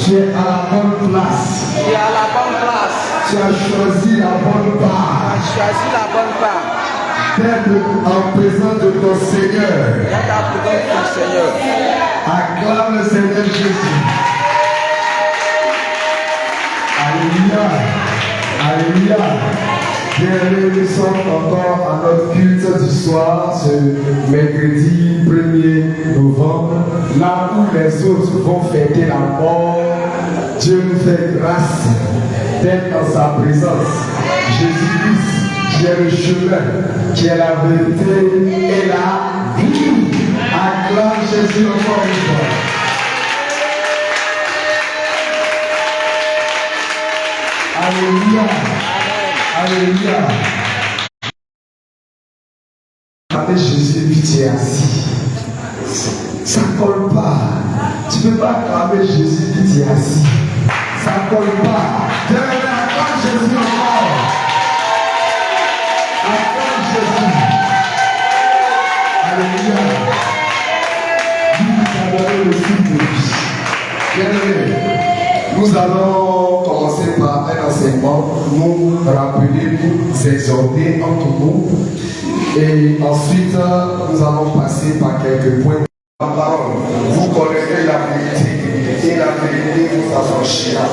Tu es à la bonne place. Tu es à la bonne place. Tu as choisi la bonne part. Tu as choisi la bonne part. D'être en présence de ton Seigneur. D'être en présence de ton Seigneur. Acclame le Seigneur Jésus. Alléluia. Alléluia. Bienvenue, nous sommes encore à notre culte du soir, ce mercredi 1er novembre, là où les autres vont fêter la mort. Dieu nous fait grâce d'être dans sa présence. Jésus-Christ, qui est le chemin, qui est la vérité et la vie. Acclame Jésus encore une fois. Alléluia. Alléluia. Avec Jésus, puis tu es assis. Ça ne colle pas. Tu ne peux pas acclamer Jésus, puis tu es assis. Ça ne colle pas. Tu acclame Jésus encore. Acclame Jésus. Alléluia. Nous allons le signe de vie. Bien-aimés, nous allons commencer par un enseignement, nous rappeler, nous exhorter entre nous. Et ensuite, nous allons passer par quelques points. La parole, vous connaissez la vérité et la vérité vous affranchira.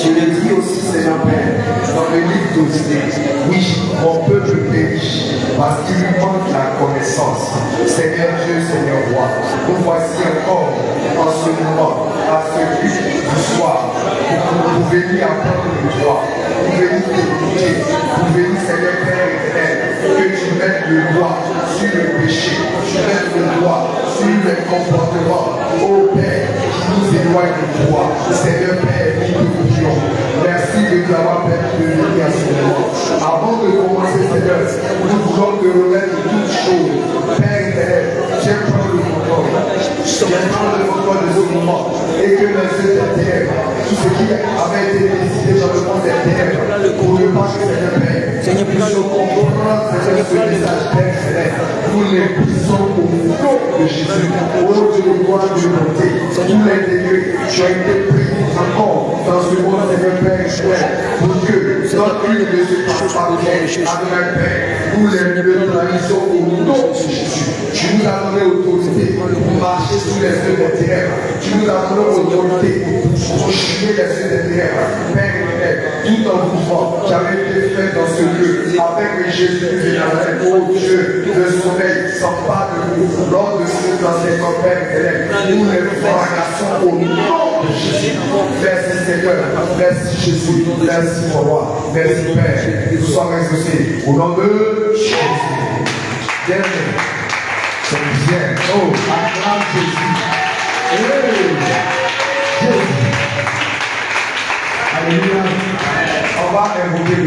Je le dis aussi, Seigneur Père, dans le livre d'Osée, oui, mon peuple périt parce qu'il lui manque la connaissance. Seigneur Dieu, Seigneur Roi, nous voici encore en ce moment, à ce but du soir, pour venir apprendre de toi, pour venir t'écouter, pour venir, Seigneur Père éternel, que tu mettes le doigt sur le péché, tu mettes le doigt sur les comportements, ô Père, qui nous éloignent de toi. Seigneur Père, nous te prions. Merci de nous avoir permis de venir à ce moment. Avant de commencer, Seigneur, nous voulons te remettre toutes choses. Père éternel, viens prendre le contrôle. Viens prendre le contrôle de ce moment. Et que les yeux des ténèbres, tout ce qui avait été décidé dans le monde des ténèbres, pour ne pas que Seigneur Père, nous comprendre ce message, Père céleste. Nous les brisons au nom de Jésus. Au Dieu de gloire de bonté, tous les déliés, tu as été pris encore dans ce monde, Seigneur Père éternel, pour que notre une ne se passe pas bien avec Père. Nous les trahissons au nom de Jésus. Tu nous as donné autorité pour marcher sous les yeux des ténèbres. Tu nous as donné autorité pour chiner les yeux des ténèbres. Père éternel, tout en mouvement qui avait été fait dans ce lieu avec Jésus de Nazareth, ô Dieu, le sommeil s'empare de nous. Lors de ce enseignement, Père éternel, nous les fracassons au nom de Jésus. Merci Seigneur, merci Jésus, merci mon roi, merci Père, nous sommes exaucés au nom de Jésus. Bienvenue. C'est bien. Oh, acclame Jésus. Hey. Jésus.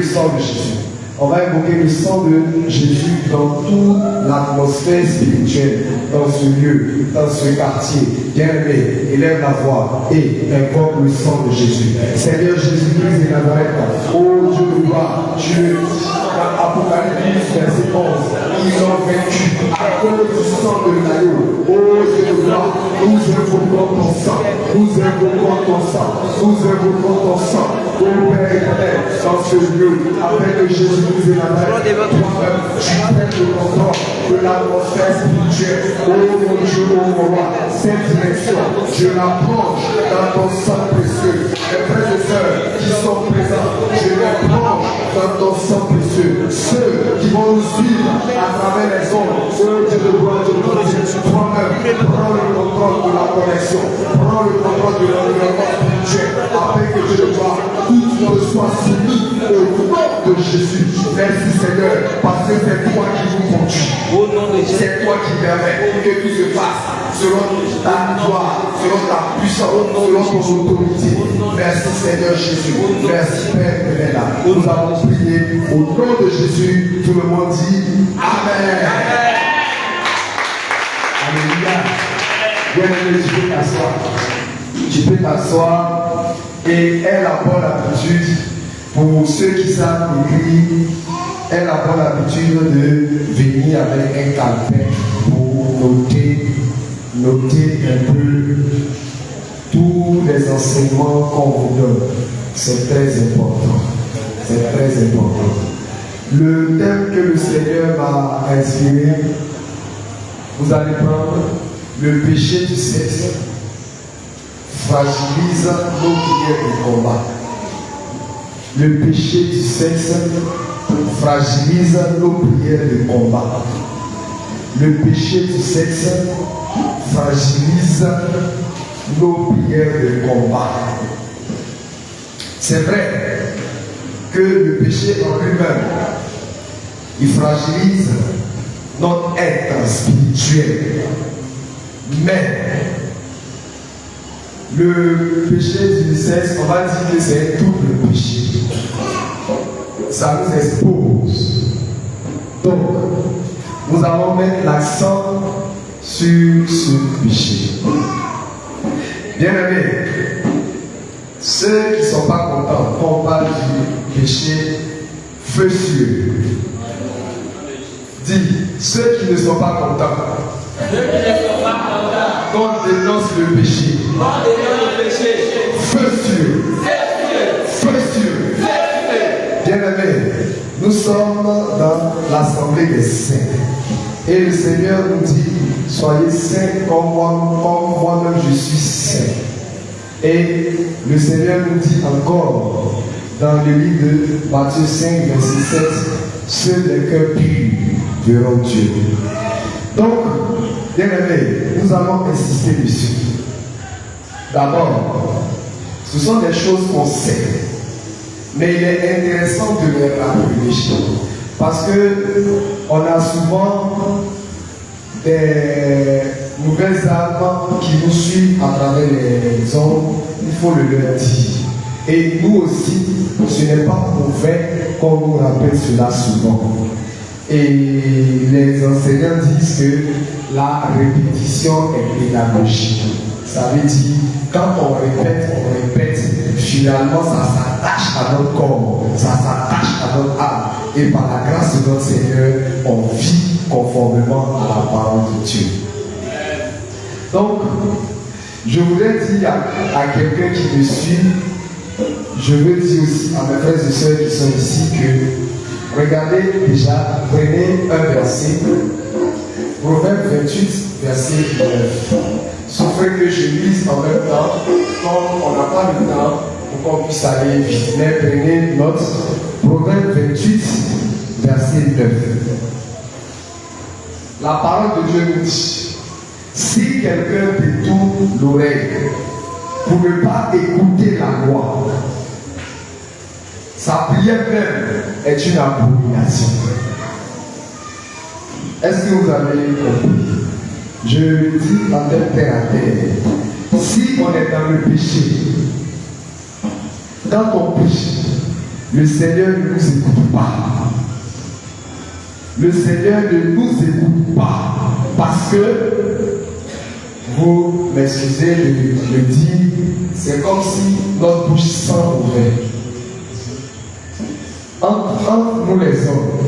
le sang de Jésus. On va invoquer le sang de Jésus dans toute l'atmosphère spirituelle, dans ce lieu, dans ce quartier. Bien-aimé, élève la voix et invoque le sang de Jésus. Seigneur Jésus-Christ de Nazareth, oh Dieu de gloire, tu le dis dans Apocalypse verset 11, ils ont vaincu à cause du sang de l'agneau. Oh Dieu de gloire, nous invoquons ton sang, nous invoquons ton sang, nous invoquons ton sang. Oh Père éternel, dans ce lieu, avec Jésus-Christ de Nazareth, toi-même, tu prends le contrôle de l'atmosphère spirituelle. Oh mon Dieu, oh mon roi, cette direction, je la plonge dans ton sang précieux. Les frères et sœurs qui sont présents, je les plonge dans ton sang précieux. Ceux qui vont nous suivre à travers les ondes, oh Dieu de gloire, Dieu de gloire, toi-même, prends le contrôle de la connexion, prends le contrôle de l'environnement spirituel, afin que Dieu de gloire, tout soit soumis au nom de Jésus. Merci Seigneur, parce que c'est toi qui nous conduis. C'est toi qui permets que tout se passe selon ta gloire, selon ta puissance, selon ton autorité. Merci Seigneur Jésus. Merci Père de là. Nous avons prié au nom de Jésus. Tout le monde dit Amen. Alléluia. Bien-aimé, tu peux t'asseoir. Tu peux t'asseoir et aie la bonne habitude, pour ceux qui savent écrire, aie la bonne habitude de venir avec un calepin pour noter un peu tous les enseignements qu'on vous donne. C'est très important. C'est très important. Le thème que le Seigneur m'a inspiré, vous allez prendre le péché du sexe fragilise nos prières de combat. Le péché du sexe fragilise nos prières de combat. Le péché du sexe fragilise nos prières de combat. C'est vrai que le péché en lui-même, il fragilise notre être spirituel. Mais le péché du sexe, on va dire que c'est un double péché. Ça nous expose. Donc, nous allons mettre l'accent sur ce péché. Bien-aimés, ceux qui ne sont pas contents quand on parle du péché fessieux, dis, ceux qui ne sont pas contents, qu'on dénonce le péché. Fessieux. Bien-aimés, nous sommes dans l'assemblée des saints. Et le Seigneur nous dit, soyez saints comme moi-même je suis saint. Et le Seigneur nous dit encore, dans le livre de Matthieu 5, verset 7, ceux des cœurs purs verront Dieu. Donc, bien-aimés, nous allons insister dessus. D'abord, ce sont des choses qu'on sait, mais il est intéressant de les rappeler, parce qu'on a souvent des nouvelles âmes qui nous suivent à travers les ondes, il faut le leur dire. Et nous aussi, ce n'est pas mauvais qu'on nous rappelle cela souvent. Et les enseignants disent que la répétition est pédagogique. Ça veut dire, quand on répète, finalement ça s'attache à notre corps, ça s'attache à notre âme. Et par la grâce de notre Seigneur, on vit conformément à la parole de Dieu. Donc, je voudrais dire à quelqu'un qui me suit, je veux dire aussi à mes frères et sœurs qui sont ici que, regardez déjà, prenez un verset, Proverbe 28, verset 9. Sauf que je lise en même temps, comme on n'a pas le temps pour qu'on puisse aller vite. Mais prenez note, Proverbe 28, verset 9. La parole de Dieu nous dit, si quelqu'un détourne l'oreille pour ne pas écouter la loi, sa prière même est une abomination. Est-ce que vous avez compris? Je le dis en terre à terre. Si on est dans le péché, quand on pêche, Le Seigneur ne nous écoute pas. Le Seigneur ne nous écoute pas parce que, vous m'excusez de le dire, c'est comme si notre bouche sent mauvais. Entre nous les hommes,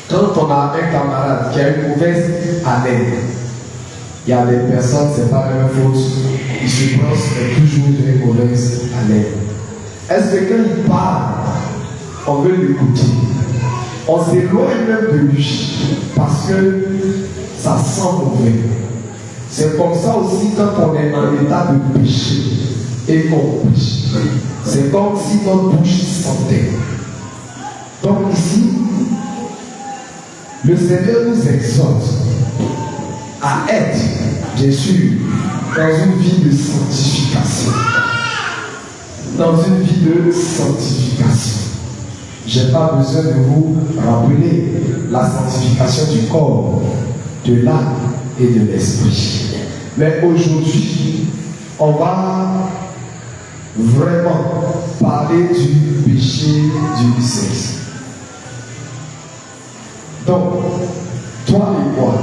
quand on a un camarade qui a une mauvaise haleine, il y a des personnes, ce n'est pas la même faute, ils se pensent toujours une mauvaise haleine. Est-ce que quand il parle, on veut l'écouter? On s'éloigne même de lui parce que ça sent mauvais. C'est comme ça aussi quand on est en état de péché et qu'on pêche. C'est comme si notre bouche sentait. Donc ici, le Seigneur nous exhorte à être, bien sûr, dans une vie de sanctification. Dans une vie de sanctification. Je n'ai pas besoin de vous rappeler la sanctification du corps, de l'âme et de l'esprit. Mais aujourd'hui, on va vraiment parler du péché du sexe. Donc, toi et moi,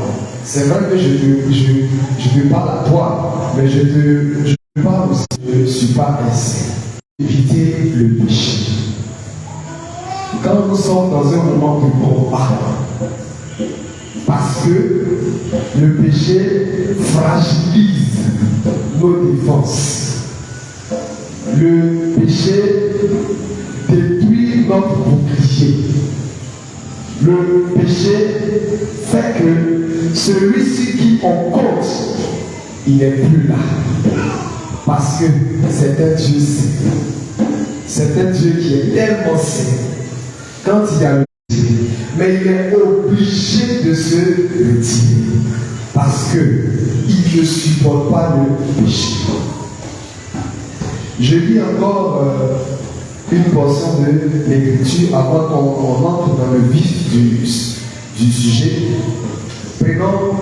c'est vrai que je te parle à toi, mais je te parle aussi, je ne suis pas ainsi. Éviter le péché. Quand nous sommes dans un moment de combat, parce que le péché fragilise nos défenses. Le péché détruit notre bouclier. Le péché fait que celui-ci qui on compte, il n'est plus là. Parce que c'est un Dieu saint. C'est un Dieu qui est tellement saint. Quand il y a le péché, mais il est obligé de se retirer. Parce qu'il ne supporte pas le péché. Je lis encore une portion de l'écriture avant qu'on entre dans le vif du sujet. Prenons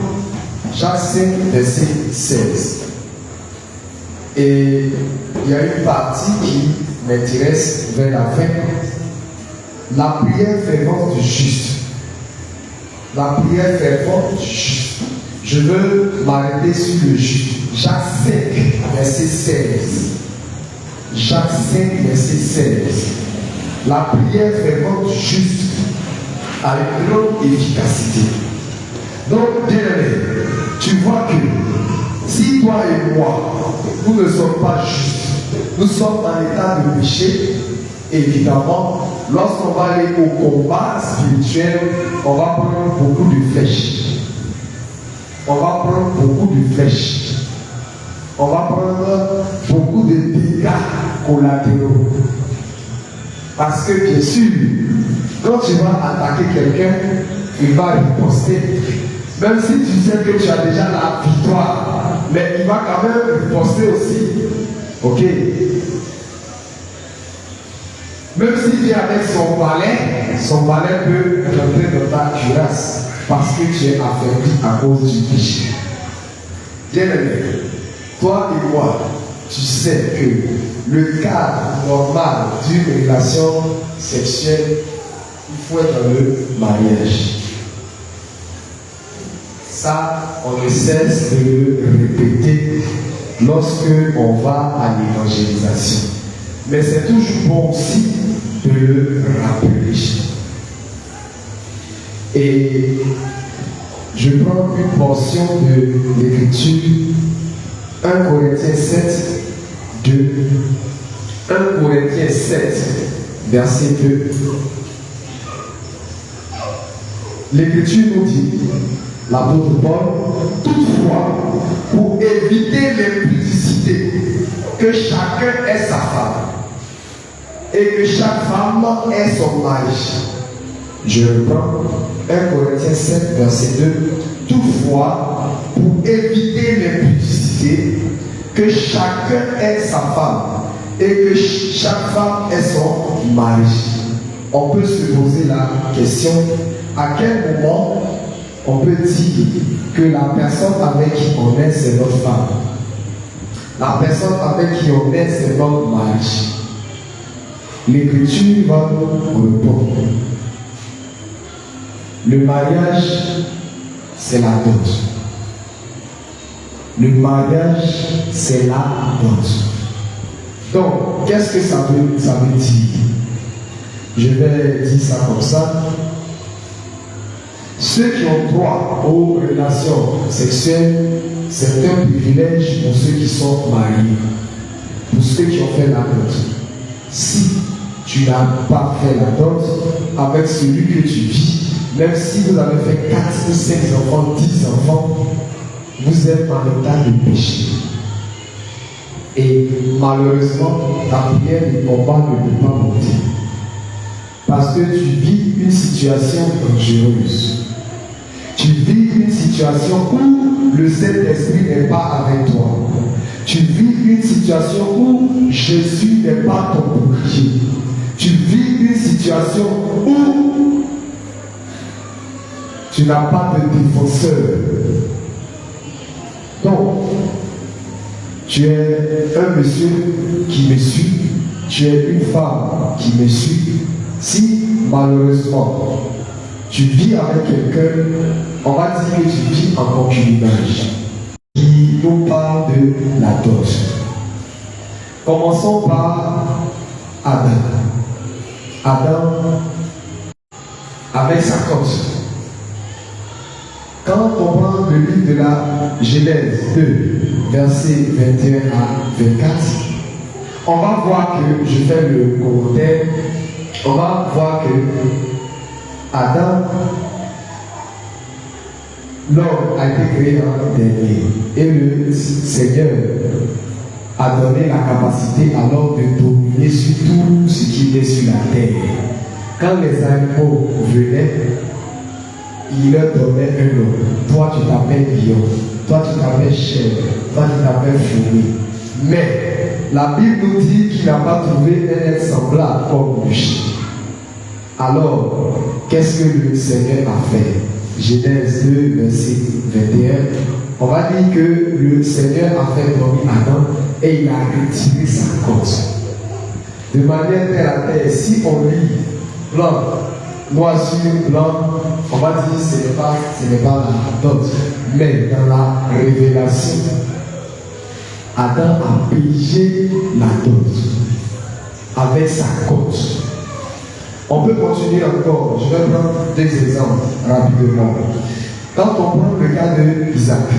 Jacques 5, verset 16. Et il y a une partie qui m'intéresse vers la fin. La prière fervente du juste. La prière fervente du juste. Je veux m'arrêter sur le juste. Jacques 5, verset 16. Jacques 5, verset 16. La prière fervente du juste a une grande efficacité. Donc, bien aimé, tu vois que si toi et moi, nous ne sommes pas justes, nous sommes en état de péché, évidemment, lorsqu'on va aller au combat spirituel, on va prendre beaucoup de flèches. On va prendre beaucoup de flèches. On va prendre beaucoup de dégâts collatéraux. Parce que bien sûr, quand tu vas attaquer quelqu'un, il va riposter. Même si tu sais que tu as déjà la victoire, mais il va quand même riposter aussi. Ok? Même s'il vient avec son balai peut rentrer dans ta cuirasse parce que tu es affaibli à cause du péché. Bien aimé, toi et moi, tu sais que le cadre normal d'une relation sexuelle, il faut être dans le mariage. Ça, on ne cesse de le répéter lorsque on va à l'évangélisation. Mais c'est toujours bon aussi de le rappeler. Et je prends une portion de l'écriture, 1 Corinthiens 7, 2. 1 Corinthiens 7, verset 2. L'écriture nous dit, l'apôtre Paul, toutefois, pour éviter l'impudicité, que chacun ait sa femme et que chaque femme ait son mari. Je reprends 1 Corinthiens 7, verset 2. Toutefois, pour éviter l'impudicité, que chacun ait sa femme et que chaque femme ait son mari. On peut se poser la question, à quel moment on peut dire que la personne avec qui on est, c'est notre femme. La personne avec qui on est, c'est notre mari. l'Écriture va nous répondre. Le mariage, c'est la dot. Le mariage, c'est la dot. Donc, qu'est-ce que ça veut dire? Je vais dire ça comme ça. Ceux qui ont droit aux relations sexuelles, c'est un privilège pour ceux qui sont mariés, pour ceux qui ont fait la dot. Si tu n'as pas fait la dot avec celui que tu vis, même si vous avez fait 4 ou 5 enfants, 10 enfants, vous êtes en état de péché. Et malheureusement, ta prière de combat ne peut pas monter. Parce que tu vis une situation dangereuse. Tu vis une situation où le Saint-Esprit n'est pas avec toi. Tu vis une situation où Jésus n'est pas ton bouclier. Tu vis une situation où tu n'as pas de défenseur. Donc, tu es un monsieur qui me suit, tu es une femme qui me suit. Si malheureusement tu vis avec quelqu'un, on va dire que tu vis en concubinage. Qui nous parle de la dot. Commençons par Adam. Adam avec sa cote. Quand on prend le livre de la Genèse 2, versets 21 à 24, on va voir que, je fais le commentaire, on va voir que Adam, l'homme a été créé en dernier. Et le Seigneur a donné la capacité à l'homme de dominer sur tout ce qui est sur la terre. Quand les animaux venaient, il leur donnait un nom. Toi, tu t'appelles lion. Toi, tu t'appelles chèvre. Toi, tu t'appelles fourmi. Mais la Bible nous dit qu'il n'a pas trouvé un être semblable comme lui. Alors, qu'est-ce que le Seigneur a fait? Genèse 2, verset 21. On va dire que le Seigneur a fait dormir Adam et il a retiré sa cause. De manière terre à terre, si on lit blanc, noir sur blanc, on va dire que ce n'est pas la dot. Mais dans la révélation, Adam a payé la dot avec sa cause. On peut continuer encore. Je vais prendre 2 exemples rapidement. Quand on prend le cas de Isaac,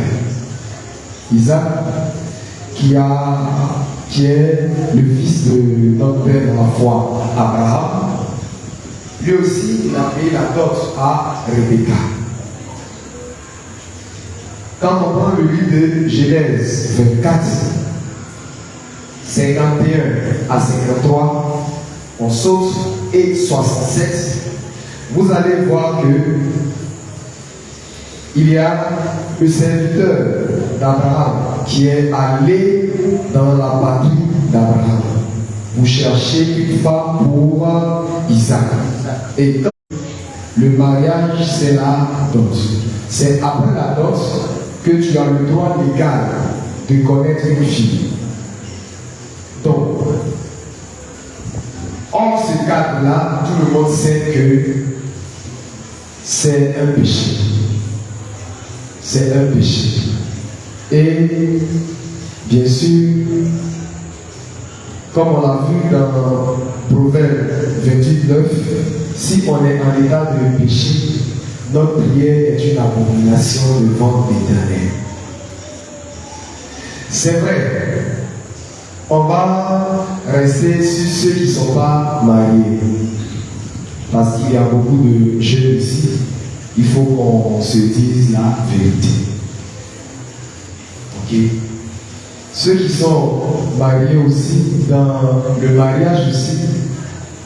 qui est le fils de notre père dans la foi, Abraham, lui aussi, il a payé la dot à Rebecca. Quand on prend le livre de Genèse 24, 51 à 53, on saute et 67, vous allez voir que il y a le serviteur d'Abraham qui est allé dans la patrie d'Abraham pour chercher une femme pour Isaac. Et le mariage, c'est la dot. C'est après la dot que tu as le droit légal de connaître une fille. Donc, en ce cadre-là, tout le monde sait que c'est un péché. C'est un péché. Et bien sûr, comme on l'a vu dans Proverbe 28:9, si on est en état de péché, notre prière est une abomination devant l'Éternel. C'est vrai. On va rester sur ceux qui ne sont pas mariés. Parce qu'il y a beaucoup de jeunes ici. Il faut qu'on se dise la vérité. Ok? Ceux qui sont mariés aussi, dans le mariage aussi,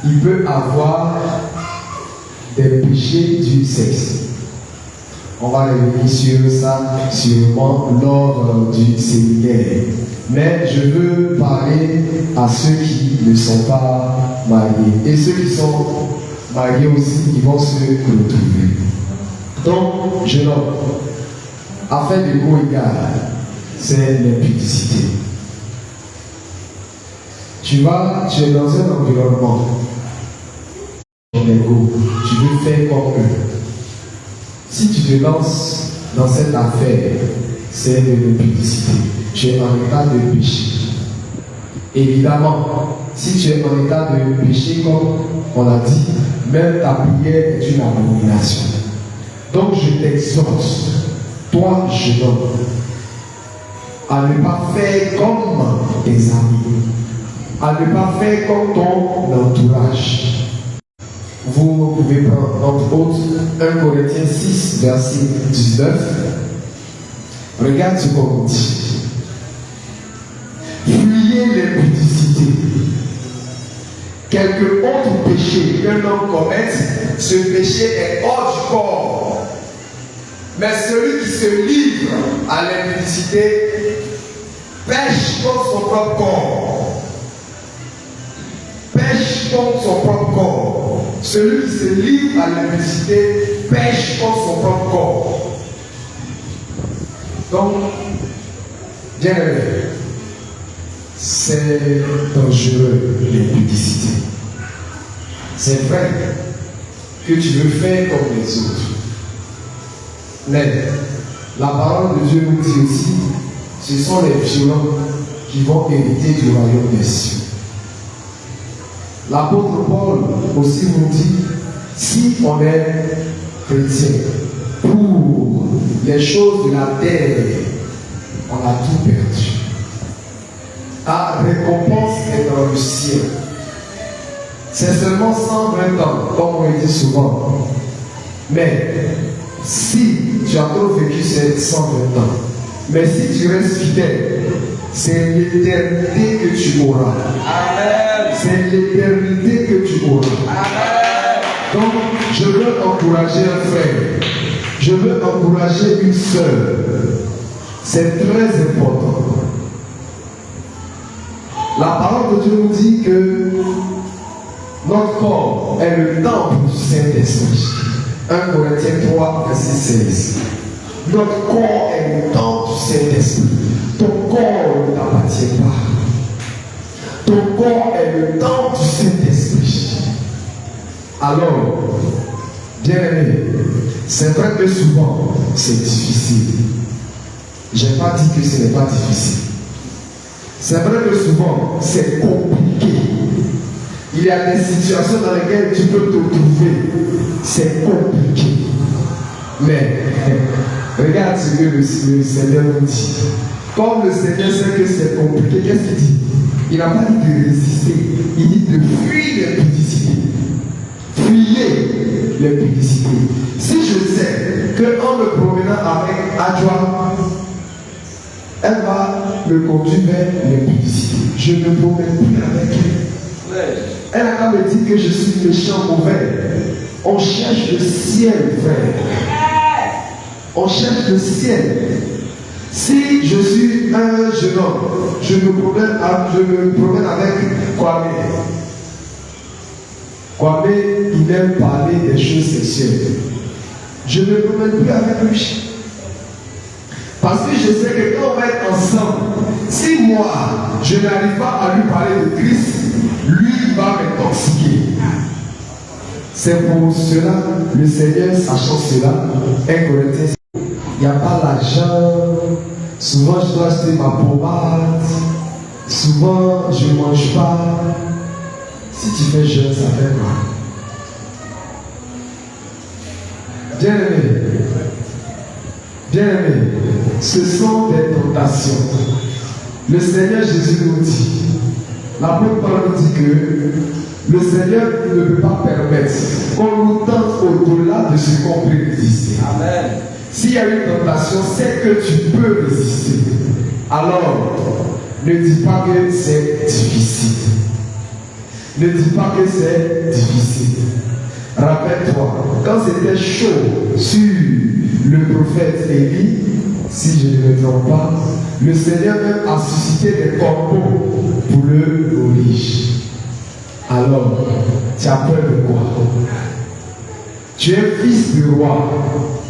il peut avoir des péchés du sexe. On va revenir sur ça sûrement lors du séminaire. Mais je veux parler à ceux qui ne sont pas mariés. Et ceux qui sont mariés aussi, ils vont se retrouver. Donc, jeune homme, afin de go égal, c'est l'impudicité. Tu es dans un environnement, ton ego, tu veux faire comme eux. Si tu te lances dans cette affaire, c'est de l'impudicité. Tu es en état de péché. Évidemment, si tu es en état de péché, comme on l'a dit, même ta prière est une abomination. Donc je t'exhorte, toi jeune homme, à ne pas faire comme tes amis, à ne pas faire comme ton entourage. Vous pouvez prendre entre autres 1 Corinthiens 6, verset 19. Regarde ce qu'on dit. Fuyez l'impudicité. Quelque autre péché qu'un homme commette, ce péché est hors du corps. Mais celui qui se livre à l'impudicité pêche contre son propre corps. Pêche contre son propre corps. Celui qui se livre à l'impudicité pêche contre son propre corps. Donc, bien aimé, c'est dangereux l'impudicité. C'est vrai que tu veux faire comme les autres. Mais la parole de Dieu nous dit aussi, ce sont les violents qui vont hériter du royaume des cieux. L'apôtre Paul aussi nous dit, si on est chrétien, pour les choses de la terre, on a tout perdu. Ta récompense est dans le ciel. C'est seulement 120 ans, comme on le dit souvent. Mais si tu as trop vécu ces 120 ans, mais si tu restes fidèle, c'est l'éternité que tu auras. Amen. C'est l'éternité que tu auras. Amen. Donc, je veux encourager un frère. Je veux encourager une sœur. C'est très important. La parole de Dieu nous dit que notre corps est le temple du Saint-Esprit. 1 Corinthiens 3, verset 16. Notre corps est le temple du Saint-Esprit. Ton corps ne t'appartient pas. Ton corps est le temple du Saint-Esprit. Alors, bien aimé, c'est vrai que souvent c'est difficile. Je n'ai pas dit que ce n'est pas difficile. C'est vrai que souvent c'est compliqué. Il y a des situations dans lesquelles tu peux te trouver. C'est compliqué. Mais regarde ce que le Seigneur nous dit. Comme le Seigneur sait que c'est compliqué, qu'est-ce qu'il dit? Il n'a pas dit de résister. Il dit de fuir l'impudicité. Fuyez l'impudicité. Si je sais qu'en me promenant avec Adjoa, elle va me conduire vers l'impudicité, je ne me promène plus avec elle. Elle a qu'à me dire que je suis méchant, mauvais. On cherche le ciel, frère. On cherche le ciel. Si je suis un jeune homme, je me promène avec Kwame. Kwame, il aime parler des choses sexuelles. Je ne me promène plus avec lui. Parce que je sais que quand on va être ensemble, si moi, je n'arrive pas à lui parler de Christ, lui va m'intoxiquer. C'est pour cela, le Seigneur, sachant cela, 1 Corinthiens, il n'y a pas l'argent. Souvent, je dois acheter ma pommade. Souvent, je ne mange pas. Si tu fais jeûne, ça fait quoi? Bien aimé. Bien aimé, ce sont des tentations. Le Seigneur Jésus nous dit, l'apôtre Paul nous dit que le Seigneur ne peut pas permettre qu'on nous tente au-delà de ce qu'on peut résister. Amen. S'il y a une tentation, c'est que tu peux résister. Alors, ne dis pas que c'est difficile. Ne dis pas que c'est difficile. Rappelle-toi, quand c'était chaud sur le prophète Élie, si je ne me trompe pas, le Seigneur même a suscité des corbeaux pour le nourrir. Alors, tu as peur de quoi? Tu es fils du roi.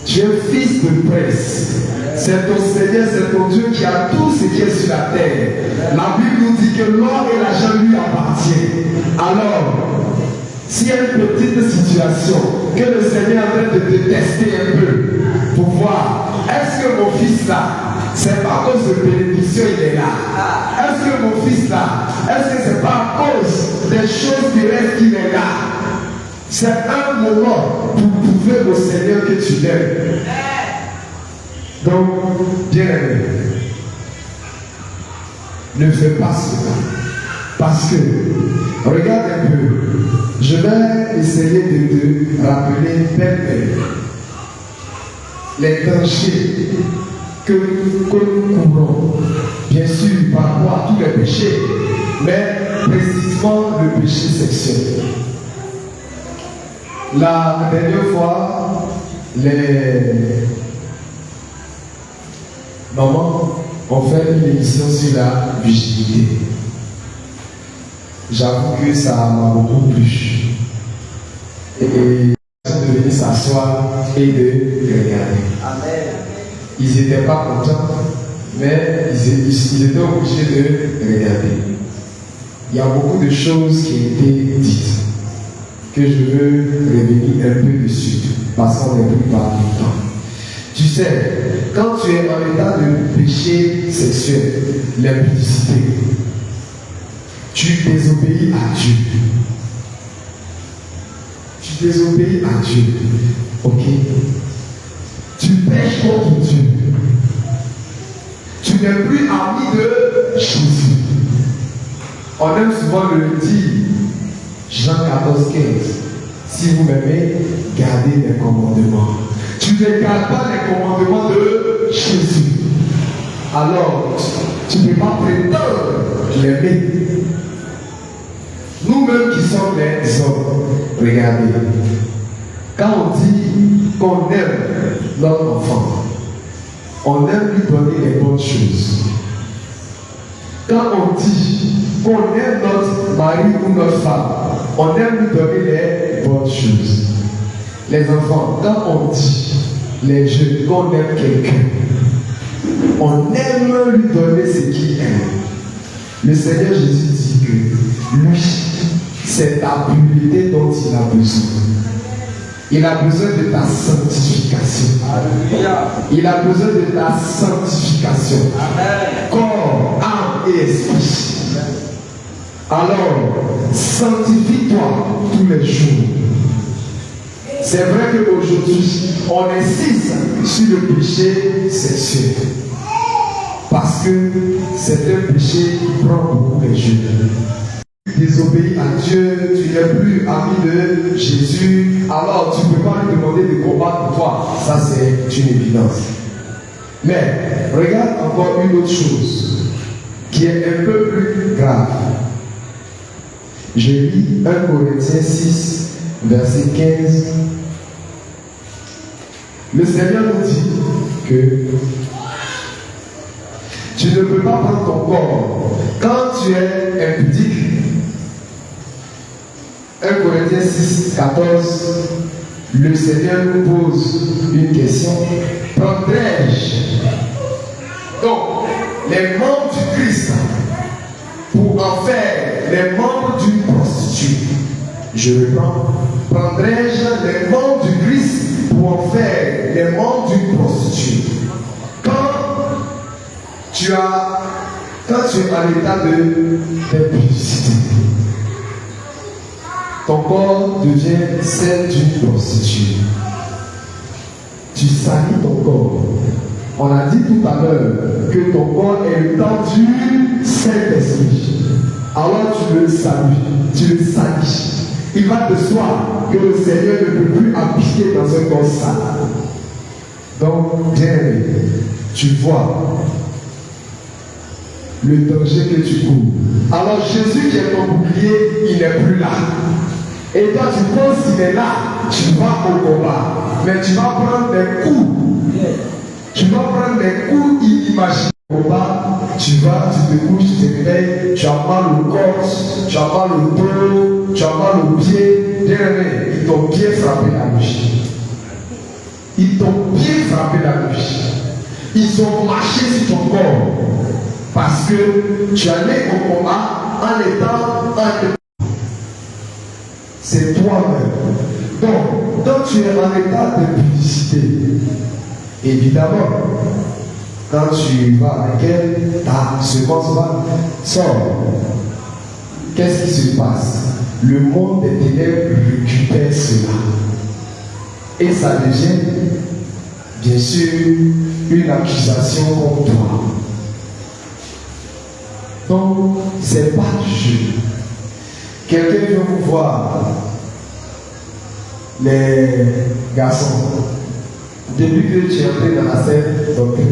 Tu es fils de prince. C'est ton Seigneur, c'est ton Dieu qui a tout ce qui est sur la terre. La Bible nous dit que l'or et l'argent lui appartiennent. Alors, s'il y a une petite situation que le Seigneur est en train de te tester un peu pour voir, est-ce que mon fils là, c'est pas à cause de bénédiction il est là? Est-ce que mon fils là, est-ce que c'est pas à cause des choses qui restent qu'il est là? C'est un moment pour prouver au Seigneur que tu l'aimes. Donc, bien aimé, ne fais pas cela. Parce que, regarde un peu, je vais essayer de te rappeler les dangers que nous courons, bien sûr, par rapport à tous les péchés, mais précisément le péché sexuel. La dernière fois, les mamans ont fait une émission sur la virginité. J'avoue que ça m'a beaucoup plu. Et de venir s'asseoir et de regarder. Amen. Ils n'étaient pas contents, mais ils étaient obligés de regarder. Il y a beaucoup de choses qui ont été dites que je veux revenir un peu dessus parce qu'on n'est plus pas tout le temps. Tu sais, quand tu es en état de péché sexuel, l'impudicité, tu désobéis à Dieu. Tu désobéis à Dieu. Ok? Tu pêches contre Dieu. Tu n'es plus ami de Jésus. On aime souvent le dire, Jean 14, 15. Si vous m'aimez, gardez les commandements. Tu ne gardes pas les commandements de Jésus. Alors, tu ne peux pas prétendre l'aimer. Nous-mêmes qui sommes les hommes, regardez, quand on dit qu'on aime notre enfant, on aime lui donner les bonnes choses. Quand on dit qu'on aime notre mari ou notre femme, on aime lui donner les bonnes choses. Les enfants, quand on dit, les jeunes, qu'on aime quelqu'un, on aime lui donner ce qu'il aime. Le Seigneur Jésus dit que lui, c'est ta pureté dont il a besoin. Il a besoin de ta sanctification. Alléluia. Il a besoin de ta sanctification. Amen. Corps, âme et esprit. Alors, sanctifie-toi tous les jours. C'est vrai qu'aujourd'hui, on insiste sur le péché sexuel. Parce que c'est un péché qui prend beaucoup les jeunes. Tu désobéis à Dieu, tu n'es plus ami de Jésus, alors tu ne peux pas lui demander de combattre pour toi. Ça, c'est une évidence. Mais regarde encore une autre chose qui est un peu plus grave. Je lis 1 Corinthiens 6, verset 15. Le Seigneur nous dit que tu ne peux pas prendre ton corps quand tu es impudique. 1 Corinthiens 6, 14, le Seigneur nous pose une question. Prendrai-je donc les membres du Christ pour en faire les membres d'une prostituée? Je reprends. Prendrai-je les membres du Christ pour en faire les membres d'une prostituée? Quand tu es en état d'impudicité, ton corps devient celle d'une prostituée. Tu salis ton corps. On a dit tout à l'heure que ton corps est le temple du Saint-Esprit. Alors tu le salis, tu le salis. Il va de soi que le Seigneur ne peut plus habiter dans un corps sale. Donc, bien aimé, tu vois le danger que tu cours. Alors Jésus qui est ton bouclier, il n'est plus là. Et toi tu penses qu'il est là, tu vas au combat. Mais tu vas prendre des coups. Tu vas prendre des coups inimaginables au combat. Tu te couches, tu te réveilles, tu as mal au corps, tu as mal au dos, tu as mal au pied. Bien aimé, ton pied frappé la nuit. Ils t'ont bien frappé la nuit. Ils ont marché sur ton corps. Parce que tu allais au combat en étant c'est toi-même. Donc tu es en état de publicité. Évidemment, quand tu vas avec elle, ta semence va sort. Qu'est-ce qui se passe? Le monde des ténèbres récupère cela. Et ça devient, bien sûr, une accusation contre toi. Donc, c'est pas du jeu. Quelqu'un vient vous voir, les garçons, depuis que tu es entré dans la scène doctrine,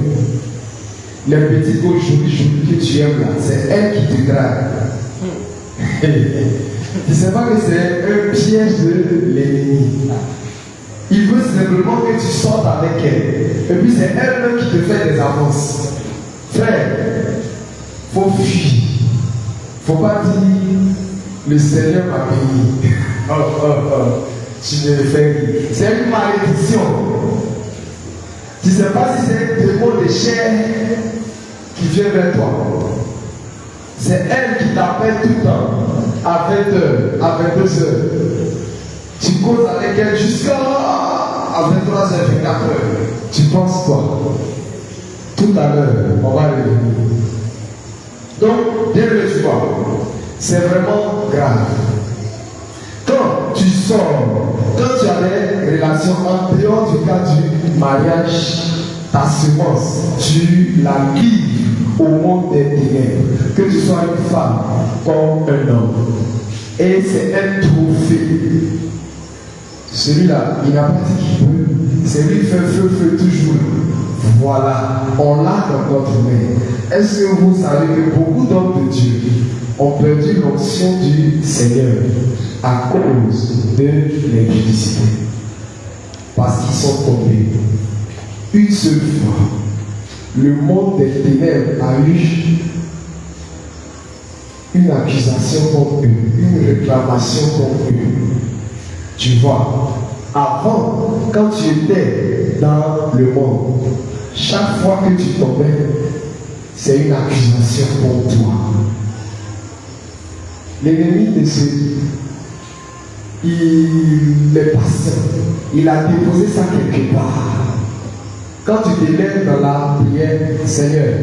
les petits beaux jolis que tu aimes là, c'est elle qui te drague. Tu ne sais pas que c'est un piège de l'ennemi. Il veut simplement que tu sortes avec elle. Et puis c'est elle-même qui te fait des avances. Frère, il faut fuir. Il ne faut pas dire le Seigneur m'a béni. Tu ne fais rien. C'est une malédiction. Tu ne sais pas si c'est un démon de chair qui vient vers toi. C'est elle qui t'appelle tout le temps à 20h, à 22h. Tu causes avec elle jusqu'à 23h, 24h. Tu penses quoi? Tout à l'heure, on va revenir. Donc, bien le tu vois, c'est vraiment grave. Quand tu sors, quand tu as des relations en dehors du cadre du mariage, ta semence, tu la livres au monde des ténèbres, que tu sois une femme comme un homme. Et c'est un trophée. Celui-là, il n'a pas dit qu'il peut. C'est lui qui fait feu toujours. Voilà, on l'a dans notre main. Est-ce que vous savez que beaucoup d'hommes de Dieu ont perdu l'onction du Seigneur à cause de l'impudicité? Parce qu'ils sont tombés. Une seule fois, le monde des ténèbres a eu une accusation contre eux, une réclamation contre eux. Tu vois, avant, quand tu étais dans le monde, chaque fois que tu tombais, c'est une accusation contre toi. L'ennemi de ce, il est patient, il a déposé ça quelque part. Quand tu te lèves dans la prière, Seigneur,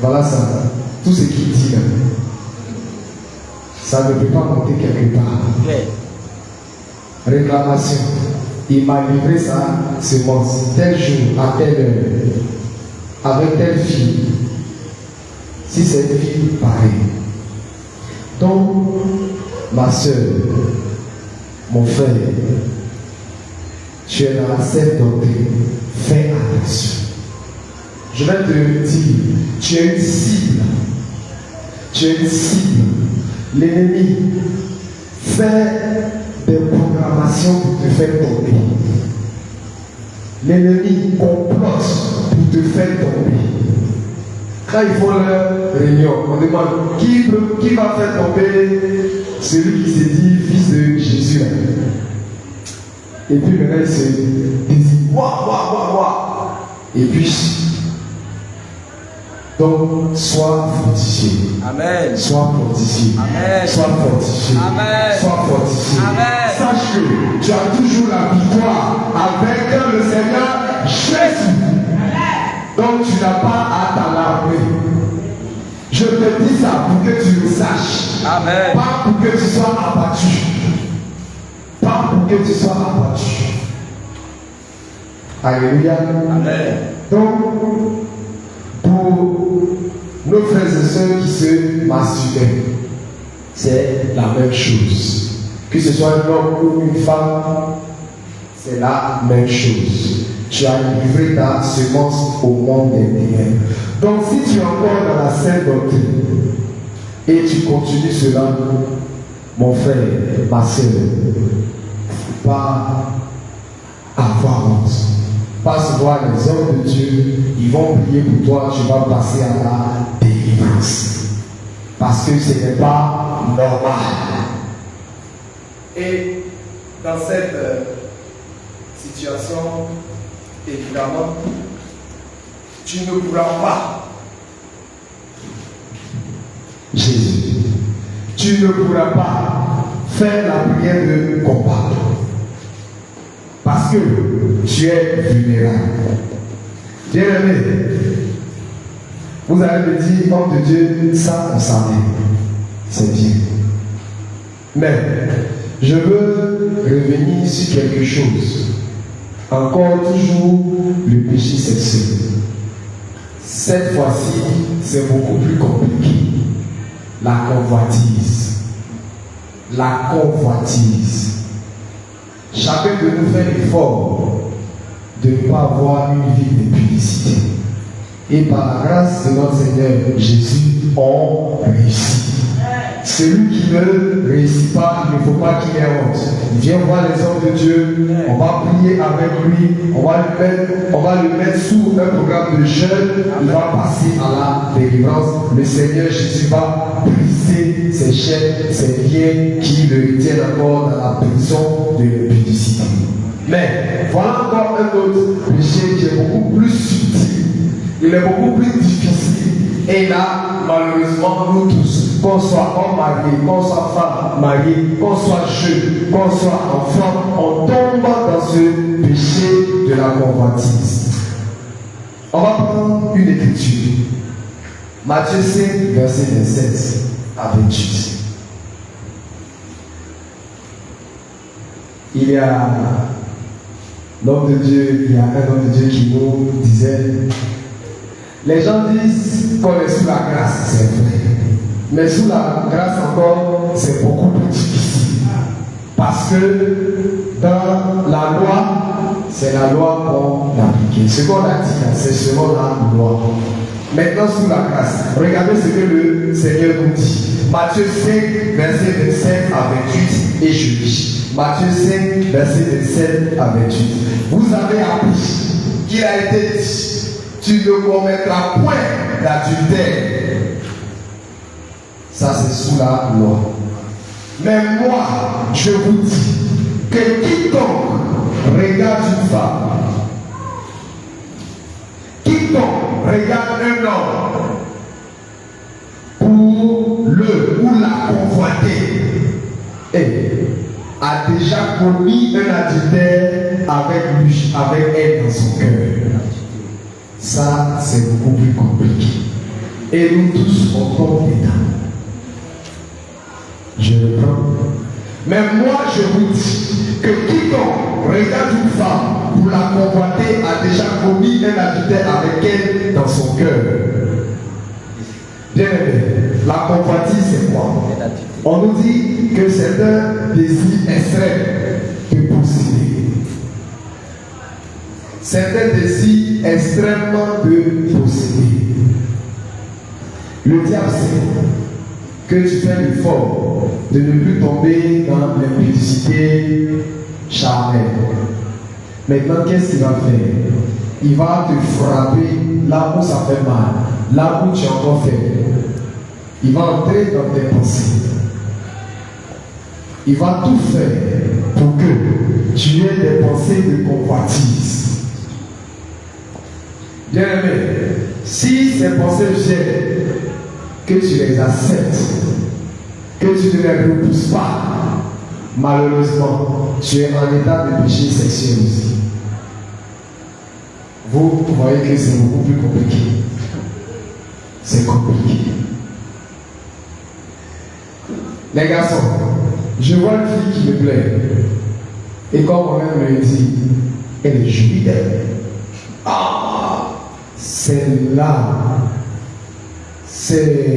voilà ça, tout ce qu'il dit là, ça ne peut pas monter quelque part. Réclamation, il m'a livré sa semence tel jour, à telle heure, avec telle fille. Si cette fille pareille. Donc, ma soeur, mon frère, tu es dans la scène doctrine, fais attention. Je vais te dire, tu es une cible. Tu es une cible. L'ennemi fait des programmations pour te faire tomber. L'ennemi complote pour te faire tomber. Quand ils font leur réunion, on demande qui va faire tomber celui qui se dit fils de Jésus. Et puis maintenant il se dit waouh. Et puis, donc, sois fortifié. Amen. Sois fortifié. Amen. Sois fortifié. Amen. Sois fortifié. Amen. Sache que tu as toujours la victoire avec le Seigneur Jésus. Donc tu n'as pas à t'alarmer. Je te dis ça pour que tu le saches. Amen. Pas pour que tu sois abattu. Pas pour que tu sois abattu. Alléluia. Amen. Donc, pour nos frères et sœurs qui se masturbent, c'est la même chose. Que ce soit un homme ou une femme, c'est la même chose. Tu as livré ta semence au monde des ténèbres. Donc si tu es encore dans la sainte doctrine et tu continues cela, mon frère, ma soeur, il ne faut pas avoir honte. Passe voir les hommes de Dieu, ils vont prier pour toi, tu vas passer à la délivrance. Parce que ce n'est pas normal. Et dans cette situation, évidemment, tu ne pourras pas, Jésus, tu ne pourras pas faire la prière de combat. Parce que tu es vulnérable. Bien-aimé, vous allez me dire, homme de Dieu, ça on savait. C'est bien. Mais je veux revenir sur quelque chose. Encore toujours le péché sexuel. Cette fois-ci, c'est beaucoup plus compliqué. La convoitise. La convoitise. Chacun de nous fait l'effort de ne pas avoir une vie de publicité. Et par la grâce de notre Seigneur Jésus, on réussit. Celui qui ne réussit pas, il ne faut pas qu'il ait honte. Viens voir les hommes de Dieu, on va prier avec lui, on va le mettre sous un programme de jeûne, il va passer à la délivrance. Le Seigneur Jésus va briser ses chaînes, ses liens qui le tiennent encore dans la prison de l'impudicité. Mais voilà encore un autre péché qui est beaucoup plus subtil, il est beaucoup plus difficile. Et là, malheureusement, nous tous, qu'on soit homme marié, qu'on soit femme mariée, qu'on soit jeune, qu'on soit enfant, on tombe dans ce péché de la convoitise. On va prendre une écriture. Matthieu 5, verset 27 à 28. Il y a l'homme de Dieu, il y a un homme de Dieu qui nous disait, les gens disent qu'on est sous la grâce, c'est vrai. Mais sous la grâce encore, c'est beaucoup plus difficile. Parce que dans la loi, c'est la loi qu'on applique. Ce qu'on a dit, c'est selon la loi. Maintenant, sous la grâce, regardez ce que le Seigneur nous dit. Matthieu 5, verset 27 à 28, et je lis. Matthieu 5, verset 27 à 28. Vous avez appris qu'il a été dit, tu ne commettras point d'adultère. Ça, c'est sous la loi. Mais moi, je vous dis que quiconque regarde une femme, quiconque regarde un homme pour le ou la convoiter, a déjà commis un adultère avec lui, avec elle dans son cœur. Ça, c'est beaucoup plus compliqué. Et nous tous, on tombe dedans. Je reprends. Mais moi, je vous dis que quiconque regarde une femme pour la convoiter a déjà commis un adultère avec elle dans son cœur. Bien aimé, la convoitise, c'est quoi? On nous dit que c'est un désir extrême de posséder. C'est un désir extrêmement de posséder. Le diable sait que tu fais l'effort de ne plus tomber dans l'impudicité charnelle. Maintenant, qu'est-ce qu'il va faire? Il va te frapper là où ça fait mal, là où tu es encore faible. Il va entrer dans tes pensées. Il va tout faire pour que tu aies des pensées de convoitise. Bien aimé, si ces pensées viennent, que tu les acceptes, que tu ne les repousses pas, malheureusement, tu es en état de péché sexuel aussi. Vous voyez que c'est beaucoup plus compliqué. C'est compliqué. Les garçons, je vois une fille qui me plaît. Et comme moi-même me dit, elle est jolie d'elle. Ah, celle-là, c'est